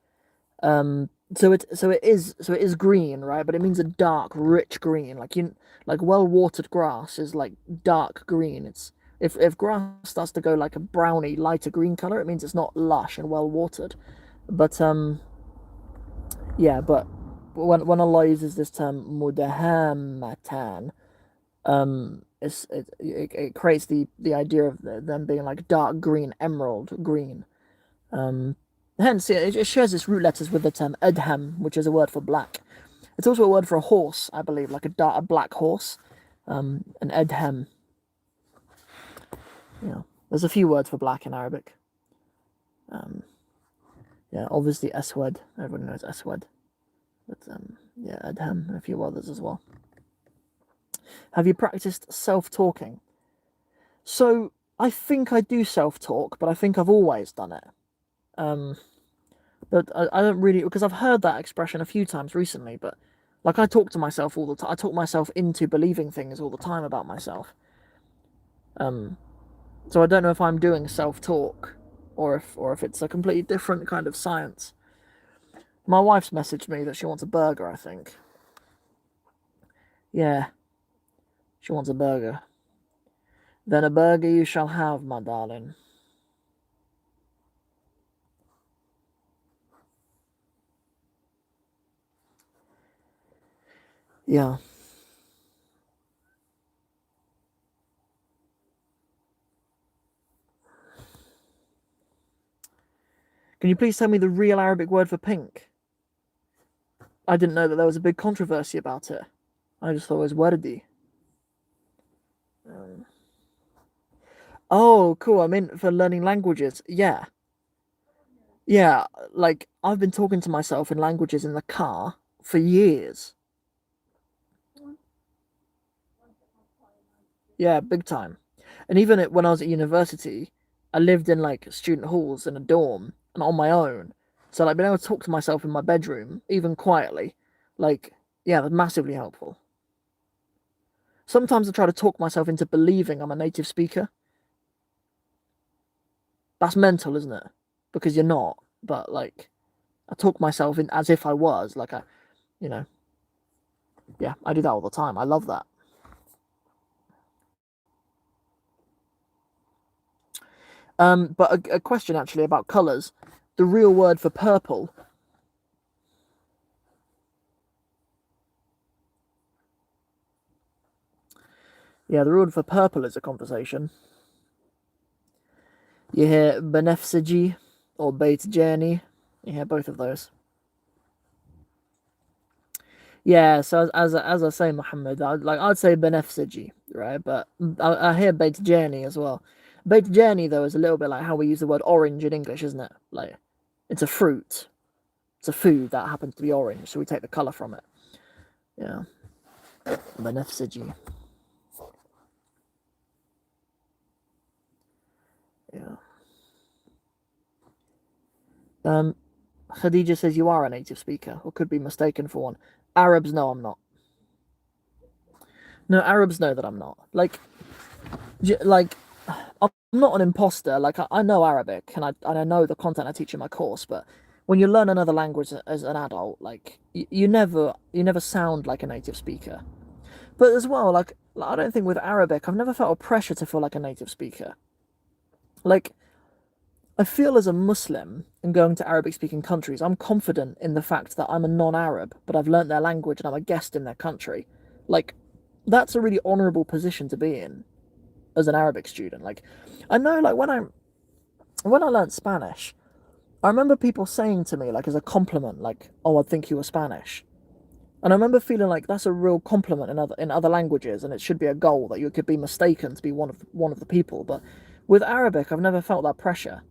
So it is green, right? But it means a dark, rich green. Like well watered grass is like dark green. It's if grass starts to go like a browny, lighter green color, it means it's not lush and well watered. But yeah, but when Allah uses this term mudahammatan, it creates the idea of them being like dark green, emerald green. Um, Hence, it shares its root letters with the term edham, which is a word for black. It's also a word for a horse, I believe, like a black horse. An edham. Yeah, there's a few words for black in Arabic. Um, yeah, obviously aswad. Everyone knows aswad, but yeah, edham and a few others as well. Have you practiced self-talking? So I think I do self-talk, but I think I've always done it. Um, but I don't really, because I've heard that expression a few times recently, but like I talk to myself all the time. I talk myself into believing things all the time about myself. Um, so I don't know if I'm doing self-talk or if it's a completely different kind of science. My wife's messaged me that she wants a burger, I think. Yeah, she wants a burger. Then a burger you shall have, my darling. Yeah. Can you please tell me the real Arabic word for pink? I didn't know that there was a big controversy about it. I just thought it was wardi. Oh, cool. I mean, for learning languages. Yeah. Yeah. Like, I've been talking to myself in languages in the car for years. Yeah, big time. And even when I was at university, I lived in like student halls in a dorm and on my own. So, like, being able to talk to myself in my bedroom, even quietly, like, yeah, that's massively helpful. Sometimes I try to talk myself into believing I'm a native speaker. That's mental, isn't it? Because you're not. But like, I talk myself in as if I was. Like, you know, yeah, I do that all the time. I love that. But a question actually about colors. The real word for purple. Yeah, the real word for purple is a conversation. You hear benefsiji or bait journey. You hear both of those. Yeah, so as I say, Muhammad, I'd say benefsiji, right? But I hear bait journey as well. Bait journey though is a little bit like how we use the word orange in English, isn't it? Like it's a fruit, it's a food that happens to be orange, so we take the color from it. Yeah, benefsiji. Yeah. Um, Khadija says you are a native speaker, or could be mistaken for one. Arabs know I'm not. No, Arabs know that I'm not. Like I'm not an imposter. Like I know Arabic and I know the content I teach in my course, but when you learn another language as an adult, like you never sound like a native speaker. But as well, like I don't think with Arabic, I've never felt a pressure to feel like a native speaker. Like I feel as a Muslim and going to Arabic speaking countries, I'm confident in the fact that I'm a non-Arab, but I've learnt their language and I'm a guest in their country. Like that's a really honourable position to be in as an Arabic student. Like I know like when I learnt Spanish, I remember people saying to me like as a compliment, like, "Oh, I think you were Spanish." And I remember feeling like that's a real compliment in other languages, and it should be a goal that you could be mistaken to be one of the people. But with Arabic, I've never felt that pressure.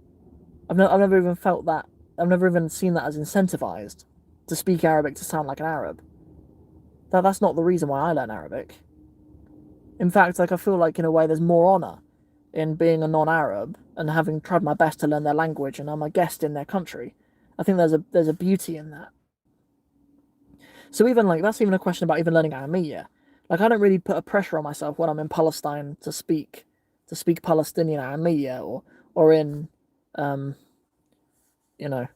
I've never even felt that. I've never even seen that as incentivized to speak Arabic to sound like an Arab. That's not the reason why I learn Arabic. In fact, like I feel like in a way there's more honor in being a non-Arab and having tried my best to learn their language and I'm a guest in their country. I think there's a beauty in that. So even like that's even a question about even learning Arameya. Like I don't really put a pressure on myself when I'm in Palestine to speak Palestinian Arameya or in um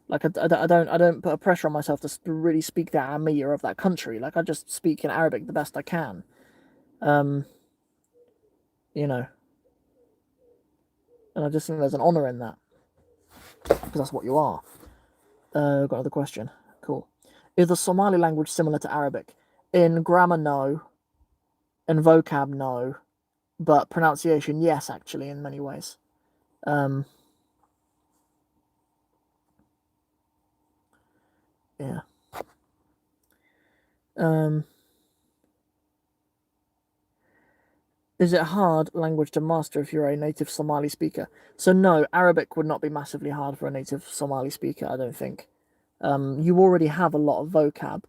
like I don't put a pressure on myself to really speak the Arameya of that country. Like I just speak in Arabic the best I can. Um, you know, and I just think there's an honor in that because that's what you are. Got another question. Cool. Is the Somali language similar to Arabic? In grammar, no. In vocab, no. But pronunciation, yes, actually, in many ways. Um, yeah. Um, is it a hard language to master if you're a native Somali speaker? So no, Arabic would not be massively hard for a native Somali speaker, I don't think. You already have a lot of vocab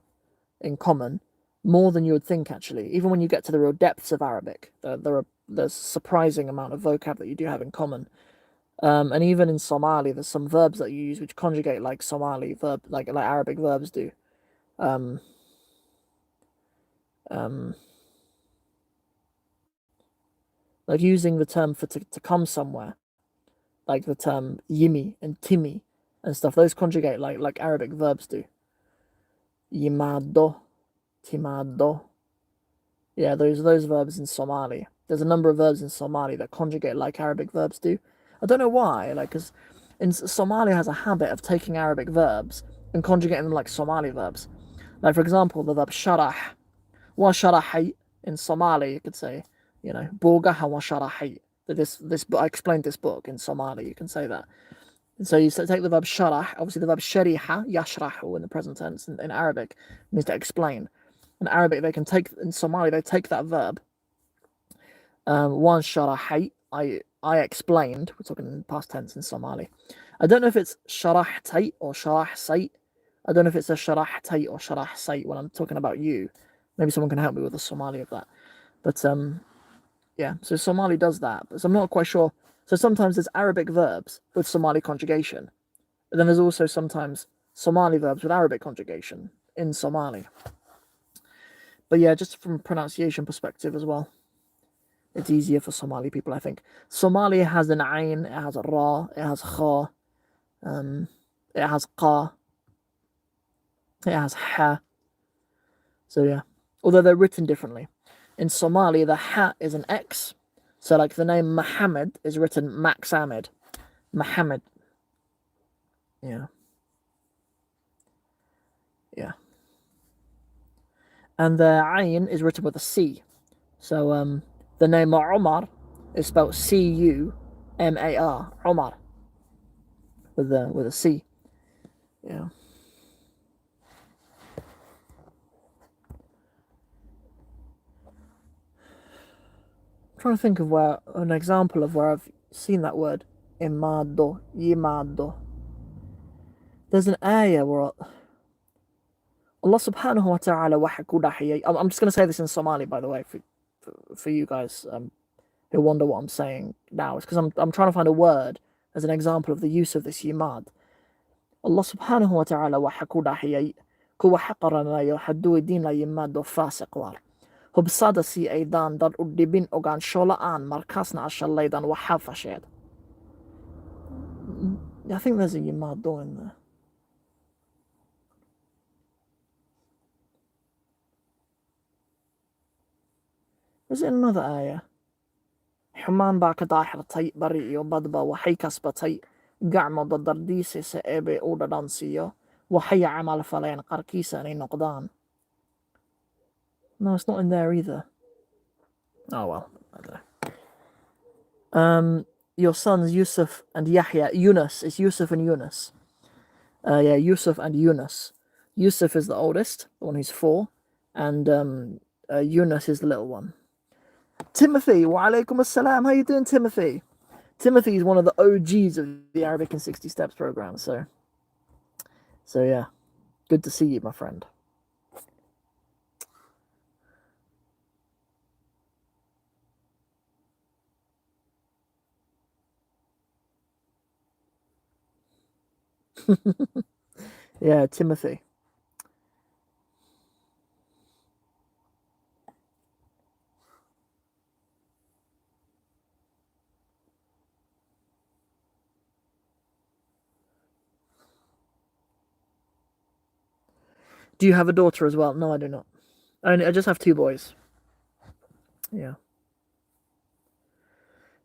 in common, more than you would think actually. Even when you get to the real depths of Arabic, there's a surprising amount of vocab that you do have in common. And even in Somali, there's some verbs that you use which conjugate like Somali verb, like Arabic verbs do. Um, um, like using the term for to come somewhere, like the term yimi and timi and stuff. Those conjugate like Arabic verbs do. Yimado, timado. Yeah, those verbs in Somali. There's a number of verbs in Somali that conjugate like Arabic verbs do. I don't know why, like, because in Somali has a habit of taking Arabic verbs and conjugating them like Somali verbs. Like, for example, the verb sharah, wa sharahi in Somali, you could say, bogaha wa sharahi. This book, I explained this book in Somali. You can say that. And so you take the verb sharah, obviously the verb shariha, yashrahu in the present tense in Arabic means to explain. In Arabic, they can take in Somali they take that verb. One sharahait, I explained. We're talking in past tense in Somali. I don't know if it's sharahtait or sharahsait. I don't know if it's a sharahtait or sharahsait when I'm talking about you. Maybe someone can help me with the Somali of that. But yeah, so Somali does that. But I'm not quite sure. So sometimes there's Arabic verbs with Somali conjugation. But then there's also sometimes Somali verbs with Arabic conjugation in Somali. But yeah, just from a pronunciation perspective as well, it's easier for Somali people, I think. Somali has an ayn, it has a ra, it has kha, it has qa, it has ha. So yeah, although they're written differently. In Somali, the ha is an X. So like the name Muhammad is written Maxamid. Muhammad. Yeah. Yeah. And the ayn is written with a C. So the name Omar is spelled Cumar. Omar. With a C. Yeah. I'm trying to think of where an example of where I've seen that word. Imado. Yimado. There's an ayah where Allah subhanahu wa ta'ala wahakudahiyay. I'm just going to say this in Somali, by the way, for you guys who wonder what I'm saying now. It's because I'm trying to find a word as an example of the use of this yimad. Allah subhanahu wa ta'ala wahakudahiyay. Kuwa haqarana yohadu din la yimad do fasiqwar. Hubsada si aidan dar udibin ogan sholaan markasna ashalaydan wahafashed. I think there's a yimad do in there. Is it another ayah? Xumaan baa ka daaxirtay bari iyo badba waxay kasbatay gacmo dadardiisa si eebay u dhadhansiiyo waxay camal faleen qarkiisa inay noqdaan. No, it's not in there either. Oh well, I don't know. Your sons Yusuf and Yahya. Yunus. It's Yusuf and Yunus. Yeah, Yusuf and Yunus. Yusuf is the oldest, the one who's 4, and Yunus is the little one. Timothy, wa alaikum assalam. How you doing, Timothy? Timothy is one of the OGs of the Arabic in 60 Steps program. So yeah, good to see you, my friend. Yeah, Timothy. Do you have a daughter as well? No, I do not. I just have 2 boys. Yeah.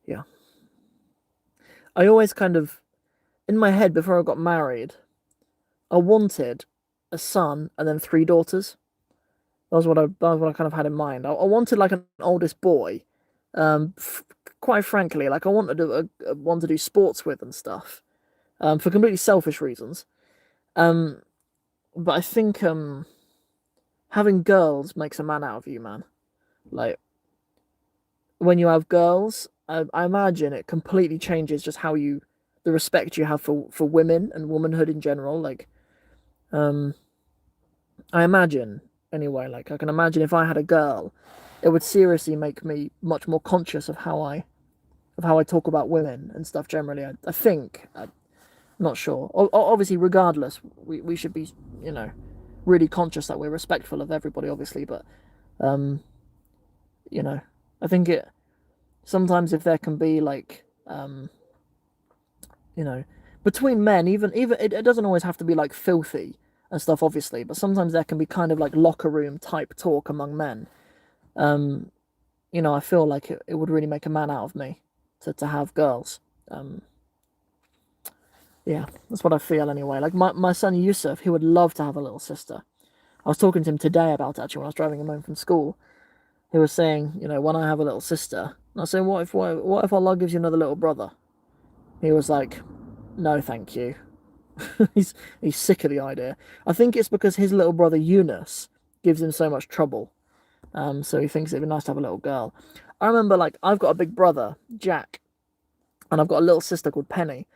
Yeah. I always kind of, in my head before I got married, I wanted a son and then 3 daughters. That was what I kind of had in mind. I wanted like an oldest boy. Quite frankly, like I wanted to want to do sports with and stuff. For completely selfish reasons. But I think having girls makes a man out of you, man. Like when you have girls, I imagine it completely changes just how the respect you have for women and womanhood in general. Like, I imagine anyway. Like I can imagine if I had a girl, it would seriously make me much more conscious of how I talk about women and stuff generally. I think. I'm not sure. Obviously, regardless, we should be, really conscious that we're respectful of everybody, obviously. But, I think sometimes if there can be like, between men, even it doesn't always have to be like filthy and stuff, obviously. But sometimes there can be kind of like locker room type talk among men. I feel like it would really make a man out of me to have girls. Yeah, that's what I feel anyway. Like my son Yusuf, he would love to have a little sister. I was talking to him today about it, actually when I was driving him home from school. He was saying, when I have a little sister, and I said, what if Allah gives you another little brother? He was like, no, thank you. he's sick of the idea. I think it's because his little brother Yunus gives him so much trouble. So he thinks it'd be nice to have a little girl. I remember, like, I've got a big brother, Jack, and I've got a little sister called Penny.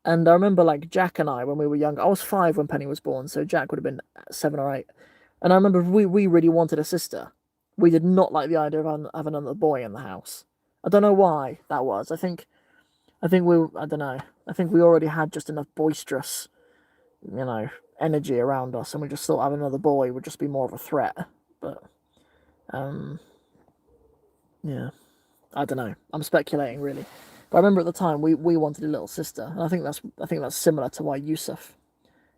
And I remember, like, Jack and I, when we were younger, I was 5 when Penny was born, so Jack would have been 7 or 8. And I remember we really wanted a sister. We did not like the idea of having another boy in the house. I don't know why that was. I don't know. I think we already had just enough boisterous, you know, energy around us, and we just thought having another boy would just be more of a threat. But, yeah, I don't know. I'm speculating, really. But I remember at the time we wanted a little sister, and I think that's similar to why Yusuf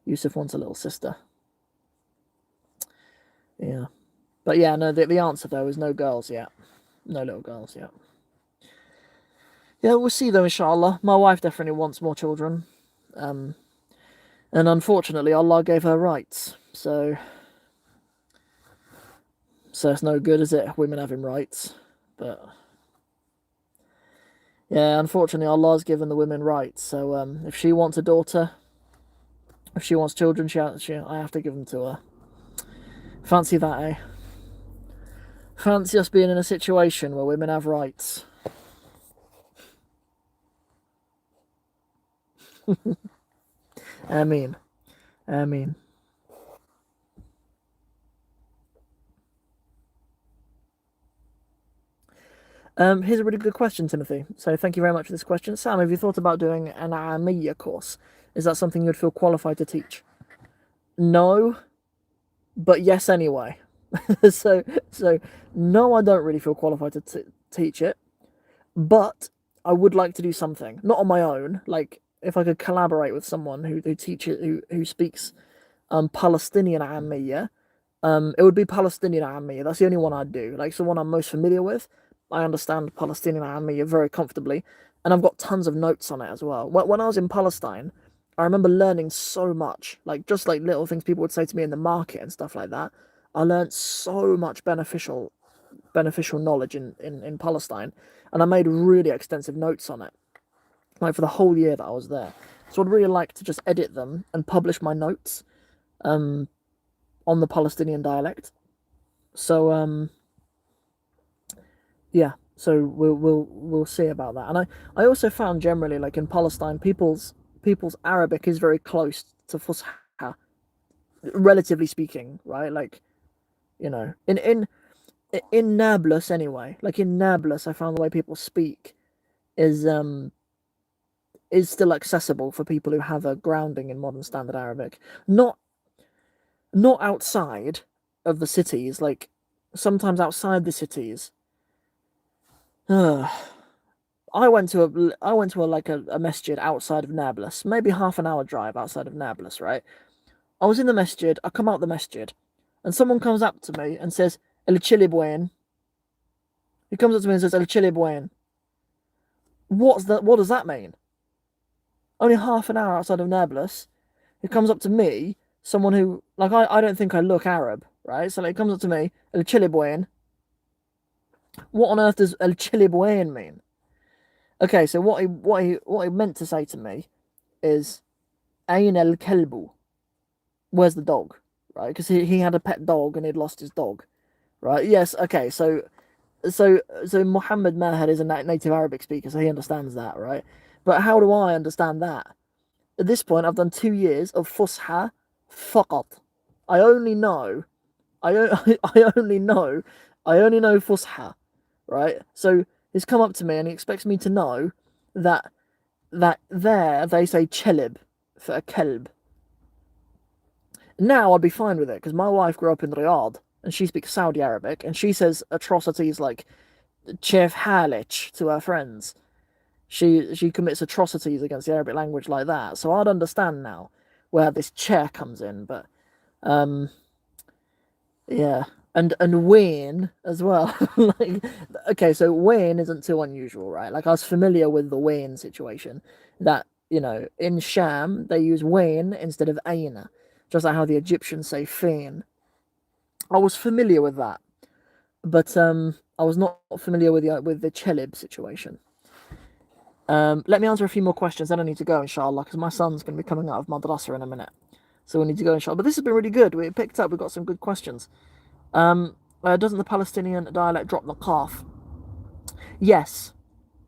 wants a little sister. Yeah, but yeah, no. The answer though is no girls yet, no little girls yet. Yeah, we'll see though, inshallah. My wife definitely wants more children, and unfortunately, Allah gave her rights, so it's no good, is it? Women having rights, but. Yeah, unfortunately, Allah's given the women rights. So if she wants a daughter, if she wants children, I have to give them to her. Fancy that, eh? Fancy us being in a situation where women have rights. I mean. Here's a really good question, Timothy. So thank you very much for this question. Sam, have you thought about doing an Amiyya course? Is that something you'd feel qualified to teach? No, but yes anyway. so no, I don't really feel qualified to teach it, but I would like to do something, not on my own. Like if I could collaborate with someone who teaches who speaks Palestinian Amiyya, it would be Palestinian Amiyya. That's the only one I'd do. Like it's the one I'm most familiar with. I understand Palestinian Amiyya very comfortably, and I've got tons of notes on it as well. When I was in Palestine, I remember learning so much, like just like little things people would say to me in the market and stuff like that. I learned so much beneficial knowledge in Palestine, and I made really extensive notes on it, like for the whole year that I was there. So I'd really like to just edit them and publish my notes on the Palestinian dialect. So yeah, so we'll see about that. And I also found generally, like in Palestine, people's Arabic is very close to Fusha, relatively speaking, right? Like, you know, in Nablus anyway, like in Nablus, I found the way people speak is still accessible for people who have a grounding in modern standard Arabic. Not outside of the cities, like sometimes outside the cities. I went to a masjid outside of Nablus, maybe half an hour drive outside of Nablus, right? I was in the masjid, I come out the masjid, and someone comes up to me and says, El Chilibwain. He comes up to me and says, El Chilibwain. What's that? What does that mean? Only half an hour outside of Nablus, he comes up to me, someone who, like, I don't think I look Arab, right? So like, he comes up to me, El Chilibwain. What on earth does El Chilibwain mean? Okay, so what he meant to say to me is, Ain el Kelbu. Where's the dog? Right? Because he had a pet dog and he'd lost his dog. Right? Yes, okay, so Muhammad Mahad is a native Arabic speaker, so he understands that, right? But how do I understand that? At this point, I've done 2 years of Fusha faqat. I only know Fusha, right? So he's come up to me and he expects me to know that there they say chelib for a kelb. Now I'd be fine with it because my wife grew up in Riyadh and she speaks Saudi Arabic and she says atrocities like Chef Halich to her friends. She commits atrocities against the Arabic language like that. So I'd understand now where this chair comes in, but yeah. And Wayne as well. Like, okay, so Wayne isn't too unusual, right? Like I was familiar with the Wayne situation. That, you know, in Sham they use Wayne instead of Aina, just like how the Egyptians say Fain. I was familiar with that, but I was not familiar with the Chelib situation. Let me answer a few more questions. Then I need to go, inshallah, because my son's going to be coming out of madrasa in a minute, so we need to go, inshallah. But this has been really good. We picked up. We got some good questions. Doesn't the Palestinian dialect drop the calf? Yes,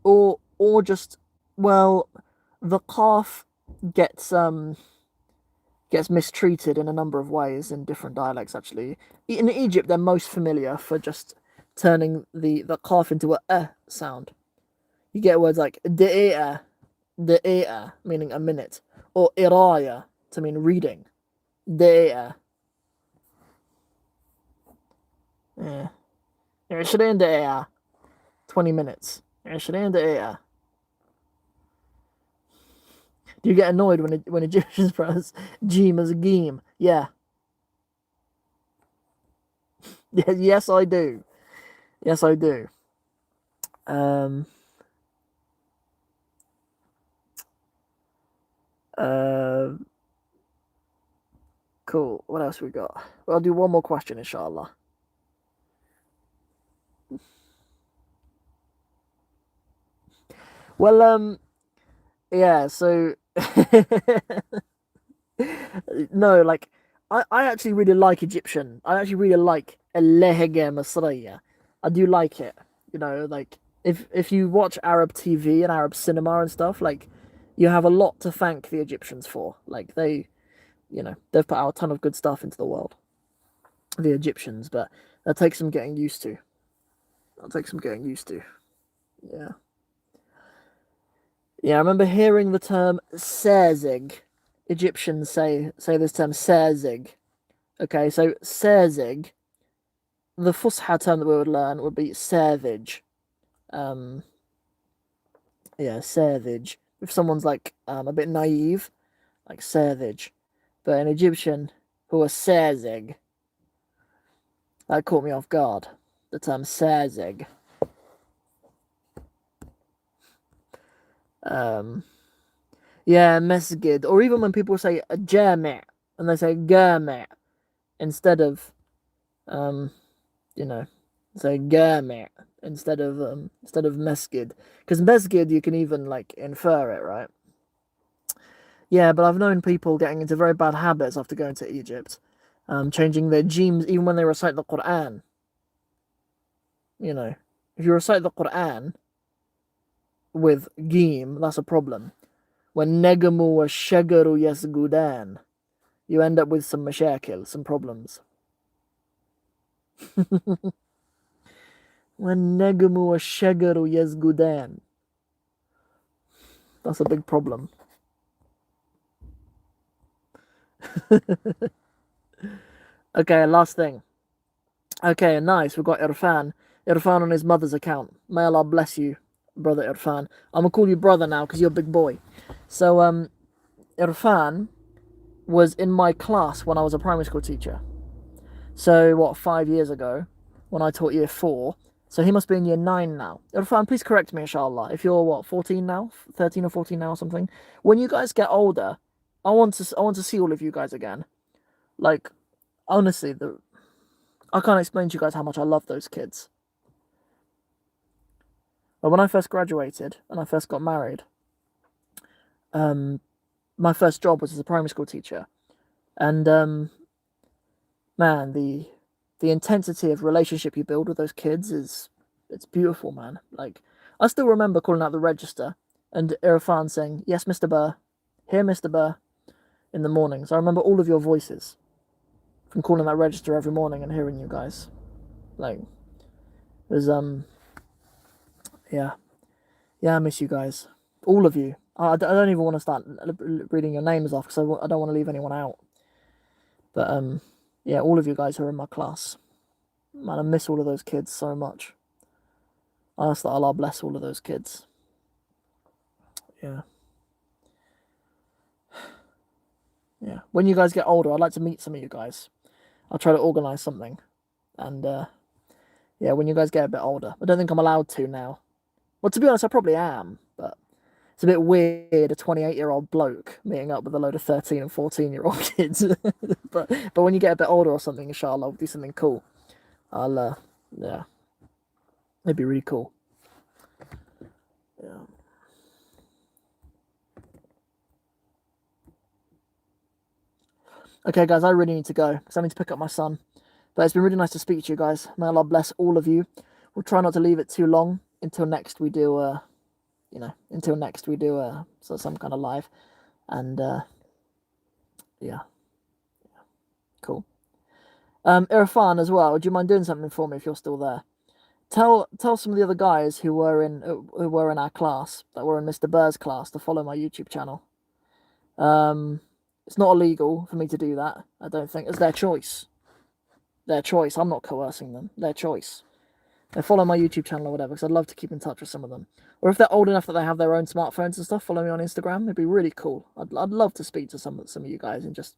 or just, well, the calf gets gets mistreated in a number of ways in different dialects. Actually, in Egypt, they're most familiar for just turning the calf into a sound. You get words like de'a, meaning a minute, or iraya to mean reading. De'a. Yeah. 20 دقيقة. 20 minutes. 20 دقيقة. Do you get annoyed when Egyptians pronounce Jim as a Geem? Yeah. Yes, I do. Yes, I do. Um. Uh. Cool. What else we got? Well, I'll do one more question, inshallah. Well, yeah. So, no, like, I actually really like Egyptian. I actually really like اللهجة المصرية. I do like it. You know, like, if you watch Arab TV and Arab cinema and stuff, like, you have a lot to thank the Egyptians for. Like, they've put out a ton of good stuff into the world, the Egyptians, but that takes some getting used to. That takes some getting used to. Yeah. Yeah, I remember hearing the term Serzig. Egyptians say this term Serzig. Okay, so Serzig, the Fusha term that we would learn would be Savage. Um, yeah, Savage. If someone's like a bit naive, like Savage. But in Egyptian, who was Serzig, that caught me off guard. The term Serzig. Um, yeah, Mesgid. Or even when people say a Jami' and they say Gami' instead of um, you know, say Gami' instead of Mesgid. Because Mesgid you can even like infer it, right? Yeah, but I've known people getting into very bad habits after going to Egypt, changing their genes even when they recite the Quran. You know, if you recite the Quran with Geem, that's a problem. When Negamu wa Shagaru Yasgudan, you end up with some mashakil, some problems. When Negamu wa Shagaru Yasgudan, that's a big problem. Okay, last thing. Okay, nice. We've got Irfan. Irfan on his mother's account. May Allah bless you, brother Irfan. I'm gonna call you brother now because you're a big boy. So, Irfan was in my class when I was a primary school teacher. So, what, 5 years ago, when I taught year four. So he must be in year nine now. Irfan, please correct me, inshallah. If you're what, 14 now, 13 or 14 now, or something. When you guys get older, I want to see all of you guys again. Like, honestly, I can't explain to you guys how much I love those kids. But when I first graduated and I first got married, um, my first job was as a primary school teacher, and man, the intensity of relationship you build with those kids is it's beautiful, man. Like, I still remember calling out the register and Irfan saying, "Yes, Mr. Burr, here, Mr. Burr," in the mornings. I remember all of your voices from calling that register every morning and hearing you guys. Like, it was yeah, yeah, I miss you guys, all of you. I don't even want to start reading your names off because I don't want to leave anyone out. But yeah, all of you guys who are in my class, man, I miss all of those kids so much. I ask that Allah bless all of those kids. Yeah, yeah. When you guys get older, I'd like to meet some of you guys. I'll try to organize something. And yeah, when you guys get a bit older, I don't think I'm allowed to now. Well, to be honest, I probably am, but it's a bit weird, a 28-year-old bloke meeting up with a load of 13 and 14-year-old kids. But when you get a bit older or something, inshallah, we'll do something cool. I'll yeah, it'd be really cool. Yeah. Okay, guys, I really need to go because I need to pick up my son. But it's been really nice to speak to you guys. May Allah bless all of you. We'll try not to leave it too long until next we do so some kind of live. And yeah. Cool. Irfan as well. Do you mind doing something for me if you're still there? Tell some of the other guys who were in our class, that were in Mr. Burr's class, to follow my YouTube channel. It's not illegal for me to do that. I don't think it's their choice. Their choice. I'm not coercing them. Their choice. They follow my YouTube channel or whatever, because I'd love to keep in touch with some of them. Or if they're old enough that they have their own smartphones and stuff, follow me on Instagram. It'd be really cool. I'd love to speak to some of you guys and just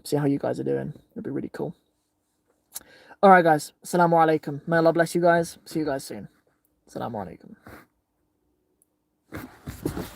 see how you guys are doing. It'd be really cool. All right, guys. Assalamu alaikum. May Allah bless you guys. See you guys soon. Assalamu alaikum.